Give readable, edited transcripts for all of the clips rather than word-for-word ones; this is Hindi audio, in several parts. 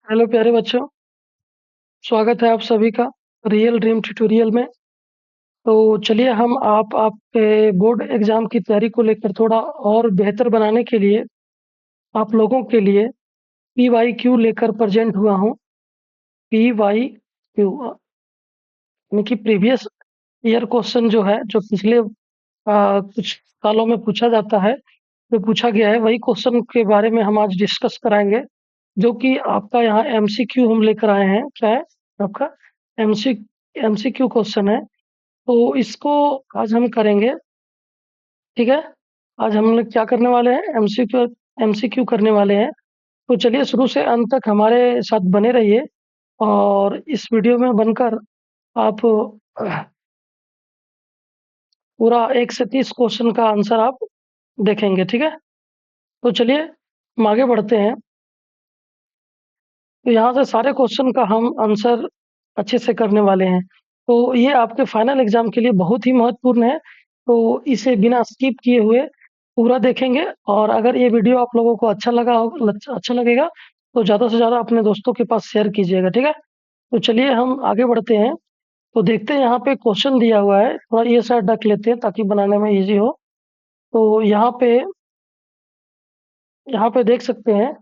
हेलो प्यारे बच्चों, स्वागत है आप सभी का रियल ड्रीम ट्यूटोरियल में। तो चलिए हम आपके बोर्ड एग्जाम की तैयारी को लेकर थोड़ा और बेहतर बनाने के लिए आप लोगों के लिए पी वाई क्यू लेकर प्रेजेंट हुआ हूँ। पी वाई क्यू यानी कि प्रीवियस ईयर क्वेश्चन जो है, जो पिछले कुछ सालों में पूछा जाता है, जो पूछा गया है, वही क्वेश्चन के बारे में हम आज डिस्कस कराएंगे। जो कि आपका यहाँ एमसीक्यू हम लेकर आए हैं। क्या है आपका एमसी एमसीक्यू क्वेश्चन है। तो इसको आज हम करेंगे। ठीक है, आज हम लोग क्या करने वाले हैं, एमसीक्यू करने वाले हैं। तो चलिए शुरू से अंत तक हमारे साथ बने रहिए और इस वीडियो में बनकर आप पूरा 1 से 30 क्वेश्चन का आंसर आप देखेंगे। ठीक है, तो चलिए हम आगे बढ़ते हैं। तो यहाँ से सारे क्वेश्चन का हम आंसर अच्छे से करने वाले हैं। तो ये आपके फाइनल एग्जाम के लिए बहुत ही महत्वपूर्ण है। तो इसे बिना स्किप किए हुए पूरा देखेंगे। और अगर ये वीडियो आप लोगों को अच्छा लगेगा तो ज़्यादा से ज़्यादा अपने दोस्तों के पास शेयर कीजिएगा। ठीक है, तो चलिए हम आगे बढ़ते हैं। तो देखते हैं, यहाँ पे क्वेश्चन दिया हुआ है, थोड़ा ये साइड रख लेते हैं ताकि बनाने में ईजी हो। तो यहाँ पे देख सकते हैं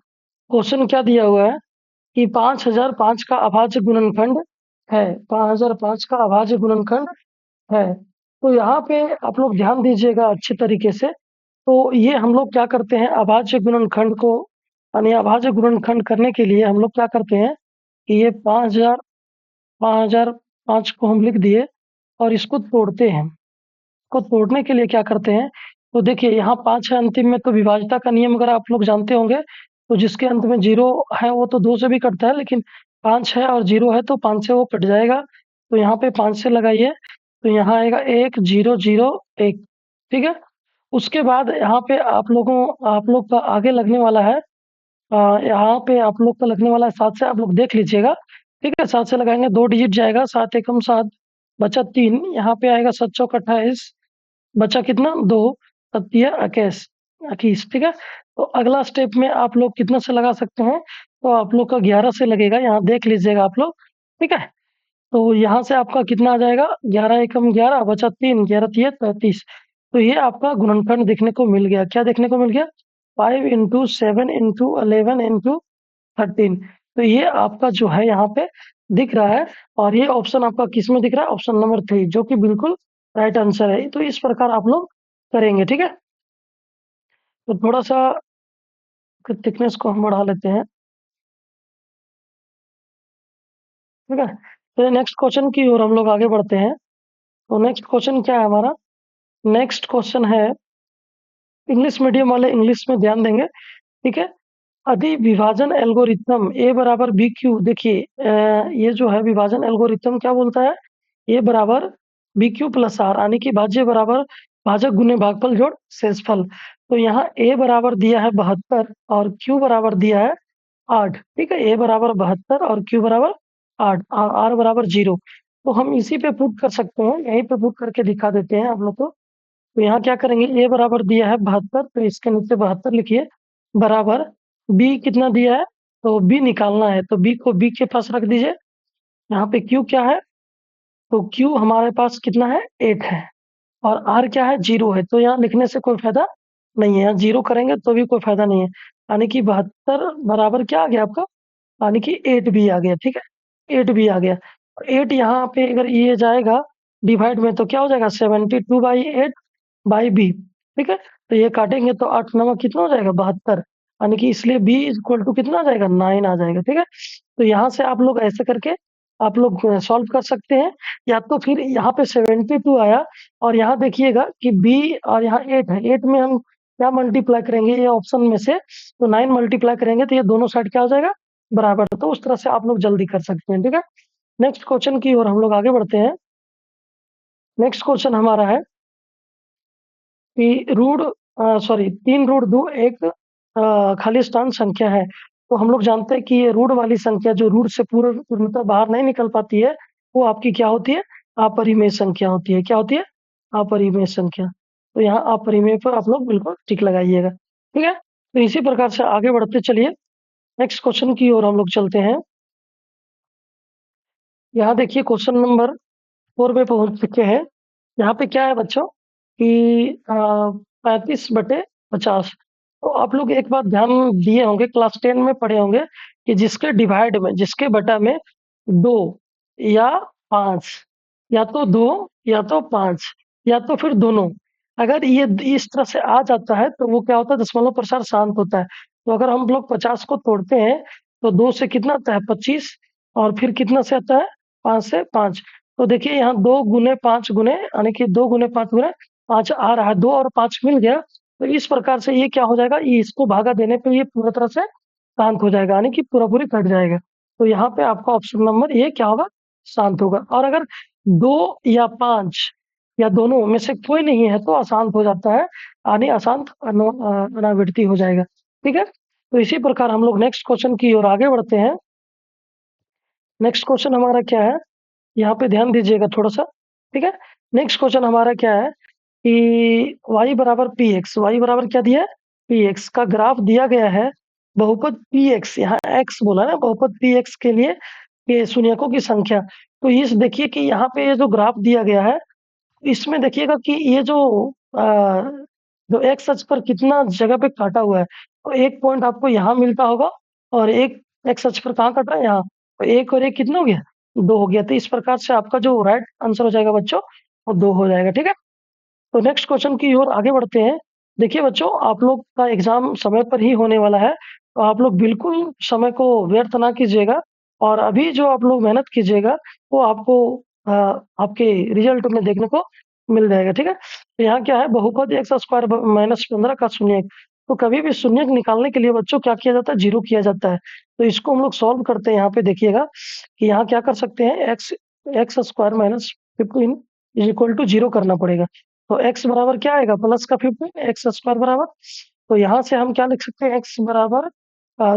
क्वेश्चन क्या दिया हुआ है कि 5005 का अभाज्य गुणनखंड है। 5005 का अभाज्य गुणनखंड है। तो यहाँ पे आप लोग ध्यान दीजिएगा अच्छे तरीके से। तो ये हम लोग क्या करते हैं, अभाज्य गुणनखंड को यानी अभाज्य गुणनखंड करने के लिए हम लोग क्या करते हैं कि ये 5005 को हम लिख दिए और इसको तोड़ते हैं। को तोड़ने के लिए क्या करते हैं, तो देखिए यहाँ 5 है अंतिम में, तो विभाज्यता का नियम अगर आप लोग जानते होंगे, तो जिसके अंत में 0 है वो तो 2 से भी कटता है, लेकिन 5 है और 0 है तो 5 से वो कट जाएगा। तो यहाँ पे 5 से लगाइए, तो यहाँ आएगा 1 0 0 1। ठीक है, उसके बाद यहाँ पे आप लोग का आगे लगने वाला है। यहाँ पे आप लोग का लगने वाला है 7 से, आप लोग देख लीजिएगा। ठीक है, 7 से लगाएंगे 2 डिजिट जाएगा, 7 एकम 7 बचा 3, यहाँ पे आएगा 7 चौक 28, बचा कितना 2, तब 21। ठीक है, तो अगला स्टेप में आप लोग कितना से लगा सकते हैं, तो आप लोग का 11 से लगेगा, यहाँ देख लीजिएगा आप लोग। ठीक है, तो यहाँ से आपका कितना आ जाएगा, 11 एकम 11 बचा 3, 11 तिया 33। तो ये आपका गुणनखंड देखने को मिल गया। क्या देखने को मिल गया, 5 इंटू 7 इंटू 11 इंटू 13। तो ये आपका जो है यहाँ पे दिख रहा है। और ये ऑप्शन आपका किस में दिख रहा है, ऑप्शन नंबर 3, जो कि बिल्कुल राइट आंसर है। तो इस प्रकार आप लोग करेंगे। ठीक है, तो थोड़ा सा थिकनेस को हम बढ़ा लेते हैं। ठीक है, तो नेक्स्ट क्वेश्चन की ओर हम लोग आगे बढ़ते हैं। तो नेक्स्ट क्वेश्चन क्या है हमारा, नेक्स्ट क्वेश्चन है, इंग्लिश मीडियम वाले इंग्लिश में ध्यान देंगे। ठीक है, अधिविभाजन एल्गोरिथम ए बराबर बी क्यू। देखिए ये जो है विभाजन एल्गोरिथम क्या बोलता है, ए बराबर बी क्यू प्लस आर, यानी कि भाज्य बराबर भाजक गुने भागफल जोड़ शेषफल। तो यहाँ ए बराबर दिया है 72 और क्यू बराबर दिया है 8। ठीक है, ए बराबर 72 और क्यू बराबर 8 और आर बराबर 0। तो हम इसी पे पुट कर सकते हैं, यहीं पे पुट करके दिखा देते हैं आप लोग को। तो यहाँ क्या करेंगे, ए बराबर दिया है 72, तो इसके नीचे 72 लिखिए, बराबर बी कितना दिया है, तो बी निकालना है, तो बी को बी के पास रख दीजिए। यहाँ पे क्यू क्या है, तो क्यू हमारे पास कितना है, 8 है। और आर क्या है, 0 है। तो यहाँ लिखने से कोई फायदा नहीं है, यहाँ 0 करेंगे तो भी कोई फायदा नहीं है। यानी कि 72 बराबर क्या आ गया आपका, यानी कि 8 भी आ गया। ठीक है, 8 भी आ गया। 8 यहाँ पे अगर ये जाएगा डिवाइड में तो क्या हो जाएगा, 72/8 बाई बी। ठीक है, तो ये काटेंगे तो 8 नवा कितना हो जाएगा, 72। यानी कि इसलिए बी इज इक्वल टू कितना आ जाएगा, 9 आ जाएगा। ठीक है, तो यहाँ से आप लोग ऐसे करके आप लोग सॉल्व कर सकते हैं। या तो फिर यहाँ पे 72 आया और यहाँ देखिएगा कि बी और यहाँ 8 है, 8 में हम क्या मल्टीप्लाई करेंगे, ये ऑप्शन में से तो 9 मल्टीप्लाई करेंगे तो ये दोनों साइड क्या हो जाएगा, बराबर। तो उस तरह से आप लोग जल्दी कर सकते हैं। ठीक है, नेक्स्ट क्वेश्चन की ओर हम लोग आगे बढ़ते हैं। नेक्स्ट क्वेश्चन हमारा है कि सॉरी 3√2 एक खाली स्थान संख्या है। तो हम लोग जानते हैं कि ये रूट वाली संख्या जो रूट से पूर्णतः बाहर नहीं निकल पाती है, वो आपकी क्या होती है, अपरिमेय संख्या होती है। क्या होती है, अपरिमेय संख्या। तो यहाँ अपरिमेय पर आप लोग बिल्कुल टिक लगाइएगा। ठीक है, तो इसी प्रकार से आगे बढ़ते चलिए। नेक्स्ट क्वेश्चन की ओर हम लोग चलते हैं। यहाँ देखिए क्वेश्चन नंबर 4 पे पहुँच चुके हैं। यहाँ पे क्या है बच्चों कि 35/50। तो आप लोग एक बात ध्यान दिए होंगे, क्लास 10 में पढ़े होंगे कि जिसके डिवाइड में, जिसके बटा में 2 या 5, या तो 2 या तो 5 या तो फिर दोनों, अगर ये इस तरह से आ जाता है तो वो क्या होता है, दशमलव प्रसार शांत होता है। तो अगर हम लोग 50 को तोड़ते हैं तो 2 से कितना आता है 25, और फिर कितना से आता है 5 से 5। तो देखिए यहाँ 2 गुने 5 गुने, यानी कि 2 गुने 5 गुने 5 आ रहा है, 2 और 5 मिल गया। तो इस प्रकार से ये क्या हो जाएगा, ये इसको भागा देने पे ये पूरी तरह से शांत हो जाएगा, यानी कि पूरा-पूरी कट जाएगा। तो यहाँ पे आपका ऑप्शन नंबर ए क्या होगा, शांत होगा। और अगर 2 या 5 या दोनों में से कोई नहीं है तो अशांत हो जाता है, यानी अनावृत्ति हो जाएगा। ठीक है? तो इसी प्रकार हम लोग नेक्स्ट क्वेश्चन की ओर आगे बढ़ते हैं। नेक्स्ट क्वेश्चन हमारा क्या है, यहाँ पे ध्यान दीजिएगा थोड़ा-सा, ठीक है? नेक्स्ट क्वेश्चन हमारा क्या है कि y बराबर px, y बराबर क्या दिया है? px का ग्राफ दिया गया है, बहुपद px, यहाँ x बोला ना, बहुपद px के लिए ये शून्यकों की संख्या। तो इस देखिए कि यहाँ पे ये जो ग्राफ दिया गया है, इसमें देखिएगा कि ये जो एक्स अक्ष पर कितना जगह पे काटा हुआ है, तो एक पॉइंट आपको यहाँ मिलता होगा, और एक एक्स अक्ष पर कहाँ कटा है, यहाँ। तो एक और एक कितना हो गया, 2 हो गया। तो इस प्रकार से आपका जो राइट आंसर हो जाएगा बच्चों, वो 2 हो जाएगा। ठीक है? तो नेक्स्ट क्वेश्चन की ओर आगे बढ़ते हैं। देखिए बच्चों, आप लोग का एग्जाम समय पर ही होने वाला है, तो आप लोग बिल्कुल समय को व्यर्थ ना कीजिएगा, और अभी जो आप लोग मेहनत कीजिएगा वो आपको अ, आपके रिजल्ट में देखने को मिल जाएगा। ठीक है? तो यहाँ क्या है, बहुपद एक्स स्क्वायर माइनस 15 का शून्यक। तो कभी भी शून्यक निकालने के लिए बच्चों क्या किया जाता है, जीरो किया जाता है। तो इसको हम लोग सॉल्व करते हैं। यहाँ पे देखिएगा कि यहाँ क्या कर सकते हैं, x x square minus 15 is equal to zero करना पड़ेगा। तो x बराबर क्या आएगा, प्लस का 15, एक्स स्क्वायर बराबर। तो यहाँ से हम क्या लिख सकते हैं, x बराबर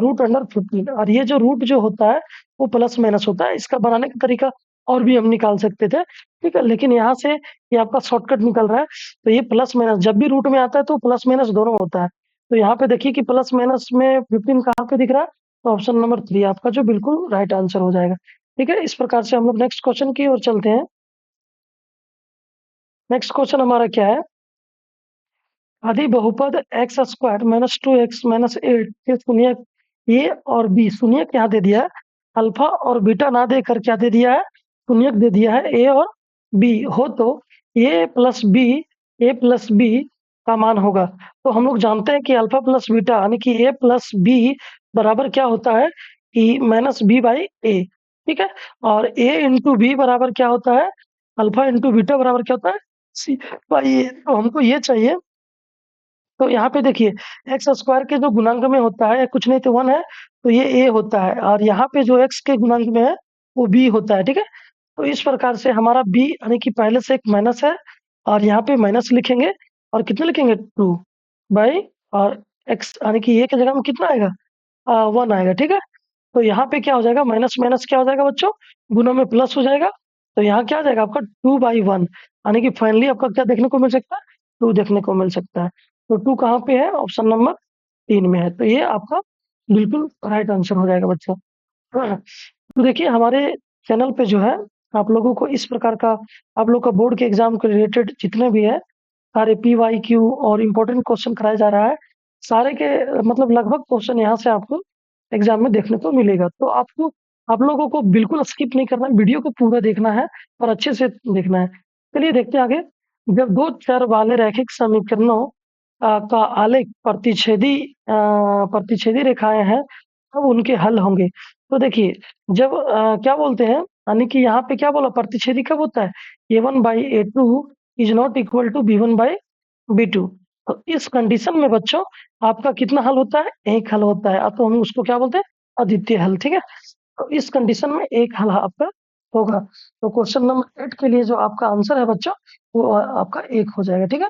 रूट अंडर 15। और ये जो रूट जो होता है वो प्लस माइनस होता है। इसका बनाने का तरीका और भी हम निकाल सकते थे, ठीक है, लेकिन यहाँ से ये आपका शॉर्टकट निकल रहा है। तो ये प्लस माइनस जब भी रूट में आता है तो प्लस माइनस दोनों होता है। तो यहाँ पे देखिए कि प्लस माइनस में 15 कहाँ पे दिख रहा है, तो ऑप्शन नंबर 3 आपका जो बिल्कुल राइट आंसर हो जाएगा। ठीक है? इस प्रकार से हम लोग नेक्स्ट क्वेश्चन की ओर चलते हैं। नेक्स्ट क्वेश्चन हमारा क्या है, आदि बहुपद x square minus 2x minus 8 के शून्यक ए और बी, शून्यक यहाँ दे दिया है, अल्फा और बीटा ना देकर क्या दे दिया है, शून्यक दे दिया है ए और बी हो, तो ए प्लस बी का मान होगा। तो हम लोग जानते हैं कि अल्फा प्लस बीटा यानी कि ए प्लस बी बराबर क्या होता है कि माइनस बी बाई ए। ठीक है? और ए इंटू बी बराबर क्या होता है, अल्फा इंटू बीटा बराबर क्या होता है, सी बाई ए। तो हमको ये चाहिए, तो यहाँ पे देखिए एक्स स्क्वायर के जो गुणांक में होता है कुछ नहीं तो 1 है, तो ये ए होता है, और यहाँ पे जो एक्स के गुणांक में है वो बी होता है। ठीक है? तो इस प्रकार से हमारा बी यानी कि पहले से एक माइनस है, और यहाँ पे माइनस लिखेंगे, और कितने लिखेंगे 2 बाई, और एक्स यानी कि ए की जगह में कितना आएगा 1 आएगा। ठीक है? तो यहाँ पे क्या हो जाएगा, माइनस माइनस क्या हो जाएगा बच्चों, गुना में प्लस हो जाएगा। तो यहाँ क्या आ जाएगा आपका 2/1, यानी कि फाइनली आपका क्या देखने को मिल सकता है, 2 देखने को मिल सकता है। तो 2 कहाँ पे है, ऑप्शन नंबर 3 में है। तो ये आपका बिल्कुल राइट आंसर हो जाएगा बच्चों। हाँ, तो देखिए हमारे चैनल पे जो है, आप लोगों को इस प्रकार का, आप लोग का बोर्ड के एग्जाम के रिलेटेड जितने भी है सारे PYQ और इम्पोर्टेंट क्वेश्चन कराया जा रहा है। सारे के मतलब लगभग क्वेश्चन यहाँ से आपको एग्जाम में देखने को मिलेगा। तो आपको, आप लोगों को बिल्कुल स्किप नहीं करना है, वीडियो को पूरा देखना है और अच्छे से देखना है। चलिए देखते हैं आगे। जब 2 चर वाले रैखिक समीकरणों का आलेख प्रतिच्छेदी रेखाएं हैं, तब उनके हल होंगे। तो देखिए जब क्या बोलते हैं, यानी कि यहाँ पे क्या बोला, प्रतिच्छेदी कब होता है, A1/A2 is not equal to B1/B2। तो इस कंडीशन में बच्चों आपका कितना हल होता है, एक हल होता है, तो हम उसको क्या बोलते हैं, अद्वितीय हल। ठीक है? तो इस कंडीशन में एक हल आपका होगा। तो क्वेश्चन नंबर 8 के लिए जो आपका आंसर है बच्चों, वो आपका एक हो जाएगा। ठीक है?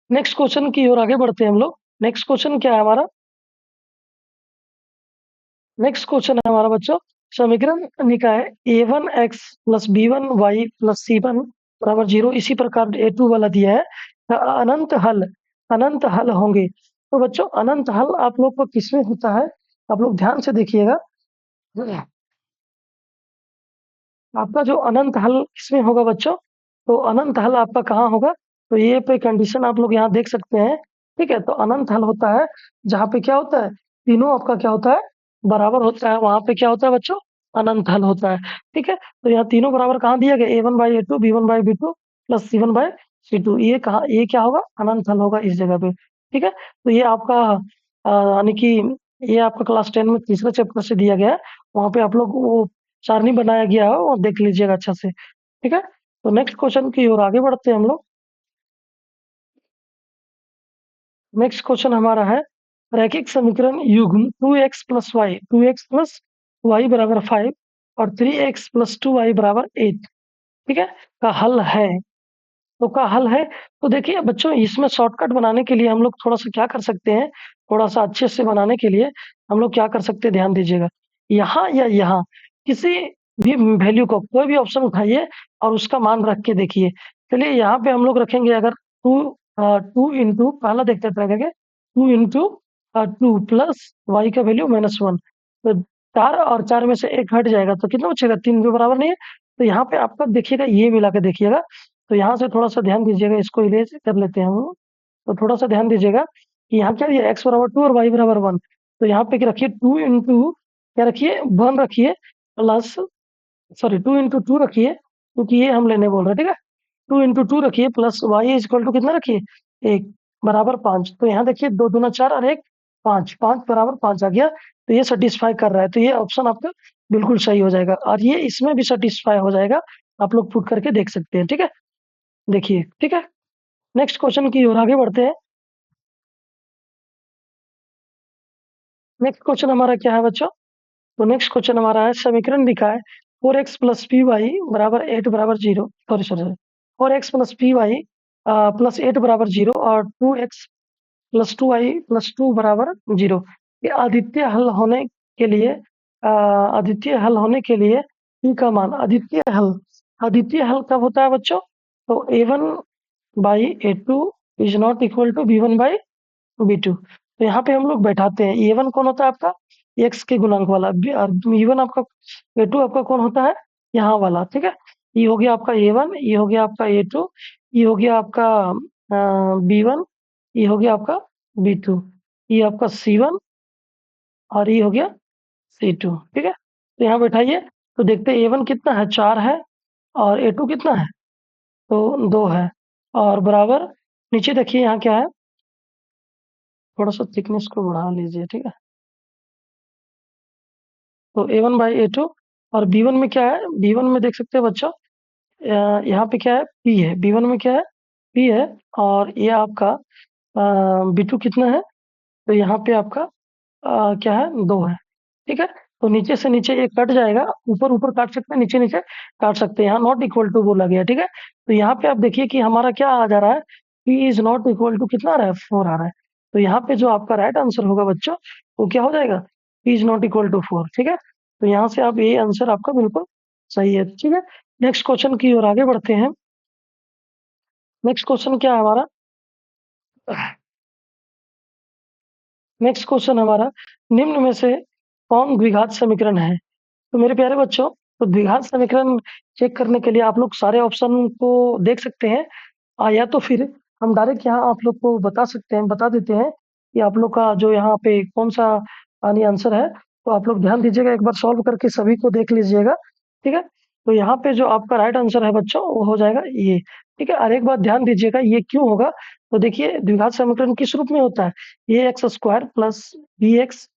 नेक्स्ट क्वेश्चन की ओर आगे बढ़ते हैं हम लोग। नेक्स्ट क्वेश्चन क्या है हमारा, नेक्स्ट क्वेश्चन है हमारा बच्चों, समीकरण निकाय A1x plus B1y plus C1 बराबर 0, इसी प्रकार A2 वाला दिया है, अनंत हल होंगे। तो बच्चों अनंत हल आप लोग को किसमें होता है, आप लोग ध्यान से देखिएगा, आपका जो अनंत हल किसमें होगा बच्चों? तो अनंत हल आपका कहाँ होगा? तो ये पे कंडीशन आप लोग यहाँ देख सकते हैं, ठीक है? तो अनंत हल होता है जहाँ पे क्या होता है, तीनों आपका क्या होता है, बराबर होता है, वहाँ पे क्या होता है बच्चों? अनंत हल होता है, ठीक है? तो यहाँ तीनों बराबर कहाँ दिया गया? a1/a2 b1/b2 प्लस c1/c2, ये कहाँ, ये क्या होगा? अनंत हल होगा इस जगह पे, ठीक है? तो ये आपका यानी कि ये आपका क्लास 10 में तीसरे चैप्टर से दिया गया है, वहाँ पे आप लोग वो सारणी बनाया गया है, वो देख लीजिएगा अच्छा से, ठीक है? तो नेक्स्ट क्वेश्चन की ओर आगे बढ़ते हैं हम लोग। नेक्स्ट क्वेश्चन हमारा है, रैखिक समीकरण युग्म 2x plus Y, 2x plus Y बराबर 5 और 3x प्लस 2y बराबर 8, ठीक है, का हल है। तो का हल है, तो देखिए बच्चों, इसमें शॉर्टकट बनाने के लिए हम लोग थोड़ा सा क्या कर सकते हैं, थोड़ा सा अच्छे से बनाने के लिए हम लोग क्या कर सकते हैं, ध्यान दीजिएगा, यहाँ या यहाँ किसी भी वैल्यू को, कोई भी ऑप्शन उठाइए और उसका मान रख के देखिए। चलिए यहाँ पे हम लोग रखेंगे, अगर टू इंटू, पहला देखते हैं, 2 इंटू 2 प्लस वाई का वैल्यू -1, तो 4 और 4 में से एक हट जाएगा तो कितना बचेगा? 3 के बराबर नहीं है। तो यहाँ पे आपका देखिएगा, ये मिला के देखिएगा, तो यहाँ से थोड़ा-सा ध्यान दीजिएगा, इसको इरेज़ कर लेते हैं हम लोग। तो थोड़ा-सा ध्यान दीजिएगा कि यहाँ क्या दिया, x बराबर 2 और y बराबर 1, तो यहाँ पे क्या रखिए, 2 इंटू क्या रखिए, 1 रखिए, प्लस, सॉरी 2 इंटू 2 रखिए, क्योंकि ये हम लेने बोल रहे हैं, ठीक है? 2 इंटू 2 रखिए plus y is equal to कितना रखिए, 1 बराबर 5। तो यहाँ देखिए 2 दूना 4 और 1 5, 5 बराबर 5 आ गया, तो ये सेटिस्फाई कर रहा है, तो ये ऑप्शन आपका बिल्कुल सही हो जाएगा और ये इसमें भी सेटिस्फाई हो जाएगा, आप लोग पुट करके देख सकते हैं, ठीक है? देखिए, ठीक है? नेक्स्ट क्वेश्चन की ओर आगे बढ़ते हैं। नेक्स्ट क्वेश्चन हमारा क्या है बच्चों? तो नेक्स्ट क्वेश्चन हमारा है, समीकरण लिखा है 4x प्लस पी वाई बराबर 8 बराबर 0, sorry sorry, 4x plus P Y plus 8 बराबर 0 और 2x प्लस 2y प्लस 2 बराबर 0। ये अद्वितीय हल होने के लिए p का मान, अद्वितीय हल कब होता है बच्चों? तो a1/a2 is not equal to b1/b2। तो यहाँ पे हम लोग बैठाते हैं, ए वन कौन होता है आपका, एक्स के गुणांक वाला, और बी वन आपका, ए टू आपका कौन होता है, यहाँ वाला, ठीक है? ये हो गया आपका ए वन, ये हो गया आपका ए टू, ये हो गया आपका बी वन, ये हो गया आपका बी टू, ये आपका सी वन और ये हो गया सी टू, ठीक है? तो यहाँ बैठाइए, तो देखते हैं ए वन कितना है, 4 है, और ए टू कितना है, तो 2 है, और बराबर, नीचे देखिए यहाँ क्या है, थोड़ा सा थिकनेस को बढ़ा लीजिए, ठीक है? तो a1/a2, और b1 में क्या है, b1 में देख सकते हैं बच्चों, यहाँ पे क्या है, p है, b1 में क्या है, p है, और ये आपका b2 कितना है, तो यहाँ पे आपका क्या है, 2 है, ठीक है? तो नीचे से नीचे ये कट जाएगा, ऊपर ऊपर काट सकते हैं, नीचे नीचे काट सकते हैं, यहाँ नॉट इक्वल टू बोला गया, ठीक है? तो यहाँ पे आप देखिए कि हमारा क्या आ जा रहा है, p is not equal to कितना आ रहा है, 4 आ रहा है। तो यहाँ पे जो आपका राइट आंसर होगा बच्चों, वो क्या हो जाएगा, p is not equal to 4, ठीक है? तो यहाँ से आप, ये आंसर आपका बिल्कुल सही है, ठीक है? नेक्स्ट क्वेश्चन की ओर आगे बढ़ते हैं। नेक्स्ट क्वेश्चन क्या है हमारा, नेक्स्ट क्वेश्चन हमारा, निम्न में से कौन द्विघात समीकरण है? तो मेरे प्यारे बच्चों, तो द्विघात समीकरण चेक करने के लिए आप लोग सारे ऑप्शन को देख सकते हैं, या तो फिर हम डायरेक्ट यहाँ आप लोग को बता सकते हैं, बता देते हैं कि आप लोग का जो यहाँ पे कौन सा यानी आंसर है। तो आप लोग ध्यान दीजिएगा, एक बार सॉल्व करके सभी को देख लीजिएगा, ठीक है? तो यहाँ पे जो आपका राइट आंसर है बच्चों, वो हो जाएगा ये, ठीक है? और एक बात ध्यान दीजिएगा, ये क्यों होगा, तो देखिए द्विघात समीकरण किस रूप में होता है, a x square plus b x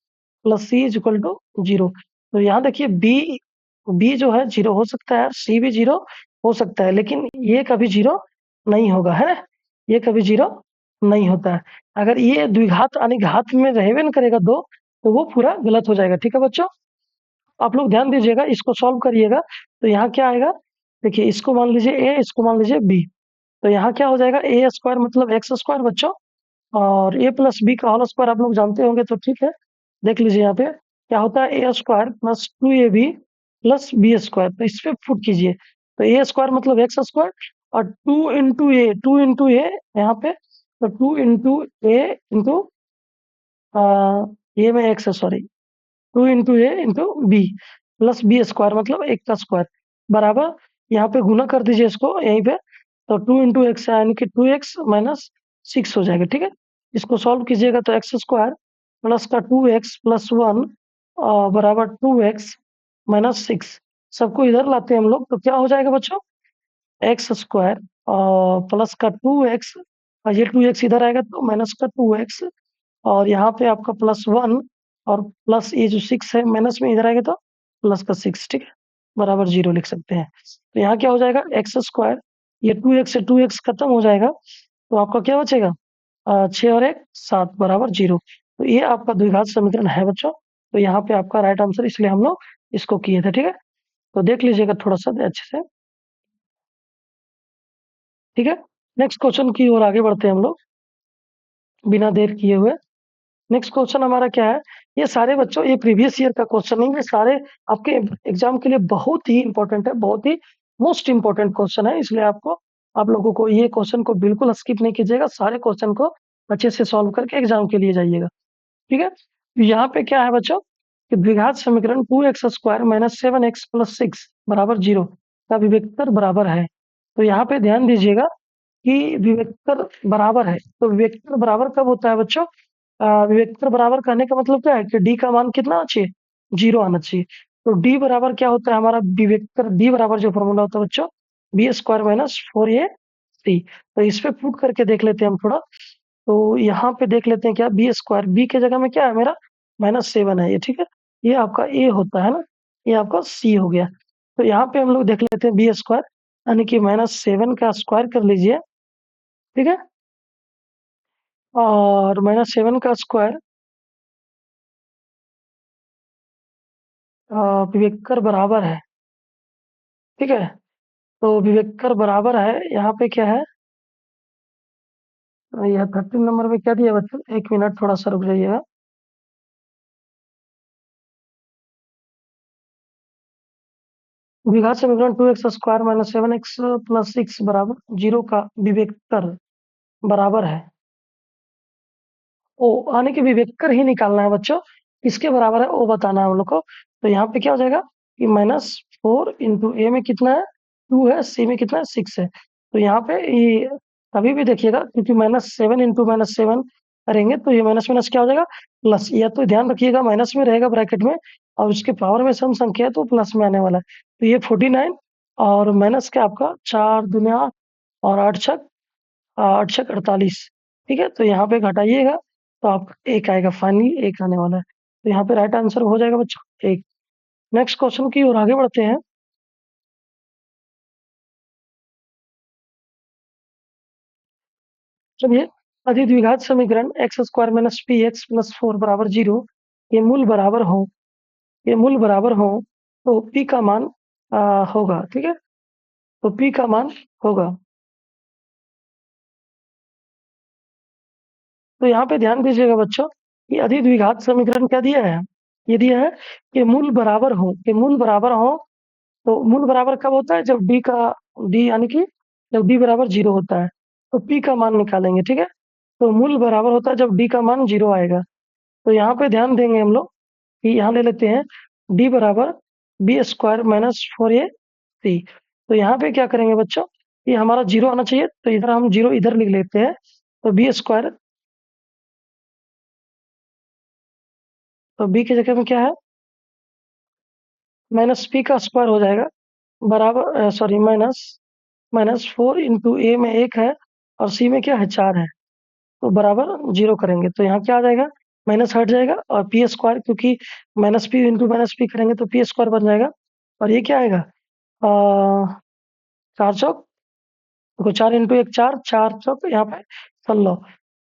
plus c is equal to 0। तो यहाँ देखिए बी बी जो है 0 हो सकता है, सी भी 0 हो सकता है, लेकिन ये कभी 0 नहीं होगा, है ना? ये कभी 0 नहीं होता है। अगर ये द्विघात यानी घात में रहेबे न करेगा 2, तो वो पूरा गलत हो जाएगा, ठीक है बच्चों? आप लोग ध्यान दीजिएगा, इसको सॉल्व करिएगा, तो यहाँ क्या आएगा, देखिए इसको मान लीजिए ए, इसको मान लीजिए बी, तो यहाँ क्या हो जाएगा, ए स्क्वायर मतलब एक्स स्क्वायर बच्चों, और ए प्लस बी का होल स्क्वायर आप लोग जानते होंगे, तो ठीक है, देख लीजिए यहाँ पे क्या होता है, a square plus 2ab plus b square, तो इस पे पुट कीजिए, तो ए स्क्वायर मतलब एक्स स्क्वायर, और 2 इंटू ए यहाँ पे, तो 2 इंटू ए इंटू ये में एक्स है, sorry, 2 into a into b plus b square मतलब एक का स्क्वायर बराबर यहाँ पे गुना कर दीजिए इसको यहीं पे तो 2 इंटू एक्स यानी कि 2x माइनस 6 हो जाएगा ठीक है इसको सॉल्व कीजिएगा तो एक्स स्क्वायर प्लस का 2x प्लस 1 बराबर 2x माइनस 6 सबको इधर लाते हैं हम लोग तो क्या हो जाएगा बच्चों एक्स स्क्वायर प्लस का 2x ये 2x इधर आएगा तो माइनस का 2x और यहाँ पे आपका प्लस 1 और प्लस ये जो 6 है माइनस में इधर आएगा तो प्लस का 6 ठीक है बराबर 0 लिख सकते हैं तो यहाँ क्या हो जाएगा एक्स स्क्वायर ये 2x से 2x खत्म हो जाएगा तो आपका क्या बचेगा 6 और 1 7 बराबर 0 तो ये आपका द्विघात समीकरण है बच्चों तो यहाँ पे आपका राइट आंसर इसलिए हम लोग इसको किए थे ठीक है तो देख लीजिएगा थोड़ा सा अच्छे से ठीक है नेक्स्ट क्वेश्चन की ओर आगे बढ़ते हैं हम लोग बिना देर किए हुए नेक्स्ट क्वेश्चन हमारा क्या है ये सारे बच्चों ये प्रीवियस ईयर का क्वेश्चन नहीं है सारे आपके एग्जाम के लिए बहुत ही इंपॉर्टेंट है बहुत ही मोस्ट इंपॉर्टेंट क्वेश्चन है इसलिए आपको आप लोगों को ये क्वेश्चन को बिल्कुल स्किप नहीं कीजिएगा सारे क्वेश्चन को अच्छे से सॉल्व करके एग्जाम के लिए जाइएगा ठीक है यहाँ पे क्या है बच्चों कि द्विघात समीकरण 2x square minus 7x plus 6 बराबर 0 का विवेक्तर बराबर है तो यहाँ पे ध्यान दीजिएगा कि विवेक्तर बराबर है तो विवेक्तर बराबर कब होता है बच्चों विवेक्तर बराबर कहने का मतलब क्या है कि डी का मान कितना आना चाहिए 0 आना चाहिए तो डी बराबर क्या होता है हमारा विवेक्तर डी बराबर जो फॉर्मूला होता है बच्चों बी स्क्वायर माइनस 4ac तो इस पे पुट करके देख लेते हैं हम थोड़ा तो यहाँ पे देख लेते हैं क्या बी स्क्वायर बी के जगह में क्या है मेरा -7 है ये ठीक है ये आपका ए होता है ना ये आपका सी हो गया तो यहाँ पे हम लोग देख लेते हैं बी स्क्वायर यानी कि -7 का स्क्वायर कर लीजिए ठीक है और -7 का स्क्वायर विवेकर बराबर है ठीक है तो विवेकर बराबर है यहाँ पे क्या है यह 13 नंबर में क्या दिया बच्चों एक मिनट थोड़ा सा रुक जाइएगा द्विघात समीकरण 2x square minus 7x plus 6 बराबर 0 का विवेकर बराबर है ओ यानी कि विवेकर ही निकालना है बच्चों किसके बराबर है वो बताना है हम लोग को तो यहाँ पे क्या हो जाएगा कि -4 इंटू ए में कितना है 2 है सी में कितना है 6 है तो यहाँ पे ये कभी भी देखिएगा क्योंकि -7 इंटू -7 करेंगे तो ये माइनस माइनस क्या हो जाएगा प्लस या तो ध्यान रखिएगा माइनस में रहेगा ब्रैकेट में और उसके पावर में सम संख्या है तो प्लस में आने वाला है तो ये 49 और माइनस क्या आपका 4 दुनिया और 8 छक 48 ठीक है तो यहाँ पे घटाइएगा तो आप एक आएगा फाइनली एक आने वाला है तो यहाँ पे राइट आंसर हो जाएगा बच्चों एक नेक्स्ट क्वेश्चन की ओर आगे बढ़ते हैं चलिए अधिद्विघात समीकरण x square minus P x plus 4 बराबर 0 ये मूल बराबर हो ये मूल बराबर हो तो पी का मान होगा ठीक है तो पी का मान होगा तो यहाँ पे ध्यान दीजिएगा बच्चों कि अधिद्विघात समीकरण क्या दिया है ये दिया है कि मूल बराबर हो कि मूल बराबर हो तो मूल बराबर कब होता है जब डी यानी कि जब डी बराबर 0 होता है तो पी का मान निकालेंगे ठीक है तो मूल बराबर होता है जब डी का मान 0 आएगा तो यहाँ पे ध्यान देंगे हम लोग कि यहाँ ले लेते हैं डी बराबर बी स्क्वायर माइनस 4ac तो यहाँ पे क्या करेंगे बच्चों ये हमारा 0 आना चाहिए तो इधर हम 0 इधर लिख लेते हैं तो बी स्क्वायर तो बी की जगह में क्या है माइनस पी का स्क्वायर हो जाएगा बराबर सॉरी -4 इंटू ए में 1 है और सी में क्या है 4 है तो बराबर 0 करेंगे तो यहाँ क्या आ जाएगा माइनस हट जाएगा और पी स्क्वायर क्योंकि -p इंटू -p करेंगे तो पी स्क्वायर बन जाएगा और ये क्या आएगा 4 चौक देखो 4 इंटू 1 4 4 चौक यहाँ पे 16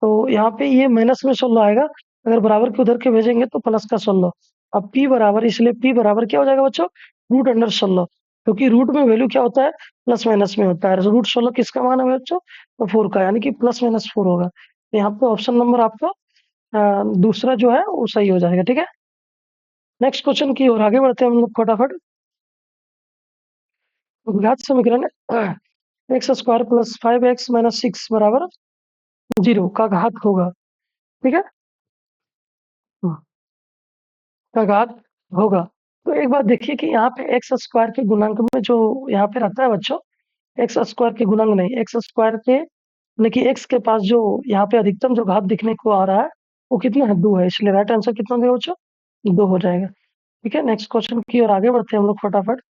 तो यहाँ पे ये माइनस में 16 आएगा अगर बराबर के उधर के भेजेंगे तो प्लस का 16 अब p बराबर इसलिए p बराबर क्या हो जाएगा बच्चों रूट अंडर 16 क्योंकि रूट में वैल्यू क्या होता है प्लस माइनस में होता है रूट 16 किसका मान है बच्चों तो 4 का यानी कि +-4 होगा तो यहाँ पे ऑप्शन नंबर आपका दूसरा जो है वो सही हो जाएगा ठीक है नेक्स्ट क्वेश्चन की ओर आगे बढ़ते हैं हम लोग फटाफट घात समीकरण x square plus 5x minus 6 बराबर 0 का घात होगा ठीक है का घात होगा। तो एक बात देखिए कि यहाँ पे एक्स स्क्वायर के गुणांक में जो यहाँ पे रहता है बच्चों, एक्स स्क्वायर के गुणांक नहीं, एक्स स्क्वायर के यानी कि एक्स के पास जो यहाँ पे अधिकतम जो घात दिखने को आ रहा है, वो कितना है? 2 है, इसलिए राइट आंसर कितना होगा बच्चों? 2 हो जाएगा। ठीक है, नेक्स्ट क्वेश्चन की ओर आगे बढ़ते हैं हम लोग फटाफट।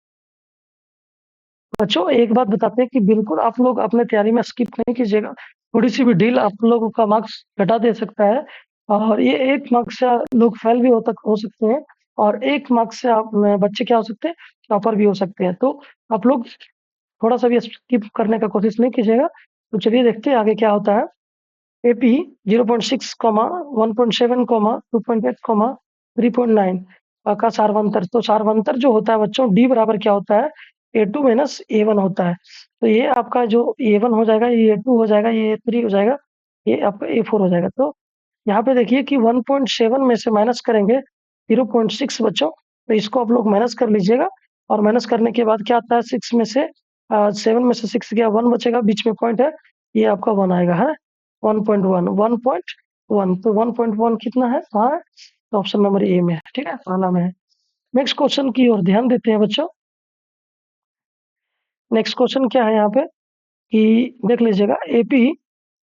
बच्चों एक बात बताते हैं कि बिल्कुल आप लोग अपने तैयारी में स्किप नहीं कीजिएगा। थोड़ी-सी भी ढील आप लोगों का मार्क्स घटा दे सकता है और ये 1 मार्क्स से लोग फेल भी हो सकते हैं और 1 मार्क्स से आप बच्चे क्या हो सकते हैं? टॉपर भी हो सकते हैं। तो आप लोग थोड़ा-सा भी स्किप करने का कोशिश नहीं कीजिएगा। तो चलिए देखते हैं आगे क्या होता है। एपी 0.6, 1.7, 2.8, 3.9 का सारवंतर। तो सारवंतर जो होता है बच्चों, डी बराबर क्या होता है? ए2 माइनस ए1 होता है। तो ये आपका जो ए1 हो जाएगा, ये ए2 हो जाएगा, ये ए3 हो जाएगा, ये आपका ए4 हो जाएगा। तो यहाँ पे देखिए कि 1.7 में से माइनस करेंगे 0.6 बच्चों, तो इसको आप लोग माइनस कर लीजिएगा और माइनस करने के बाद क्या आता है? 6 में से 7 में से 6 गया, 1 बचेगा, बीच में पॉइंट है, ये आपका 1 आएगा, है? 1.1, 1.1, तो 1.1 कितना है? हाँ, तो ऑप्शन नंबर ए में है, ठीक है, पहला में है। नेक्स्ट क्वेश्चन की ओर ध्यान देते हैं बच्चों। नेक्स्ट क्वेश्चन क्या है यहाँ पे कि देख लीजिएगा, एपी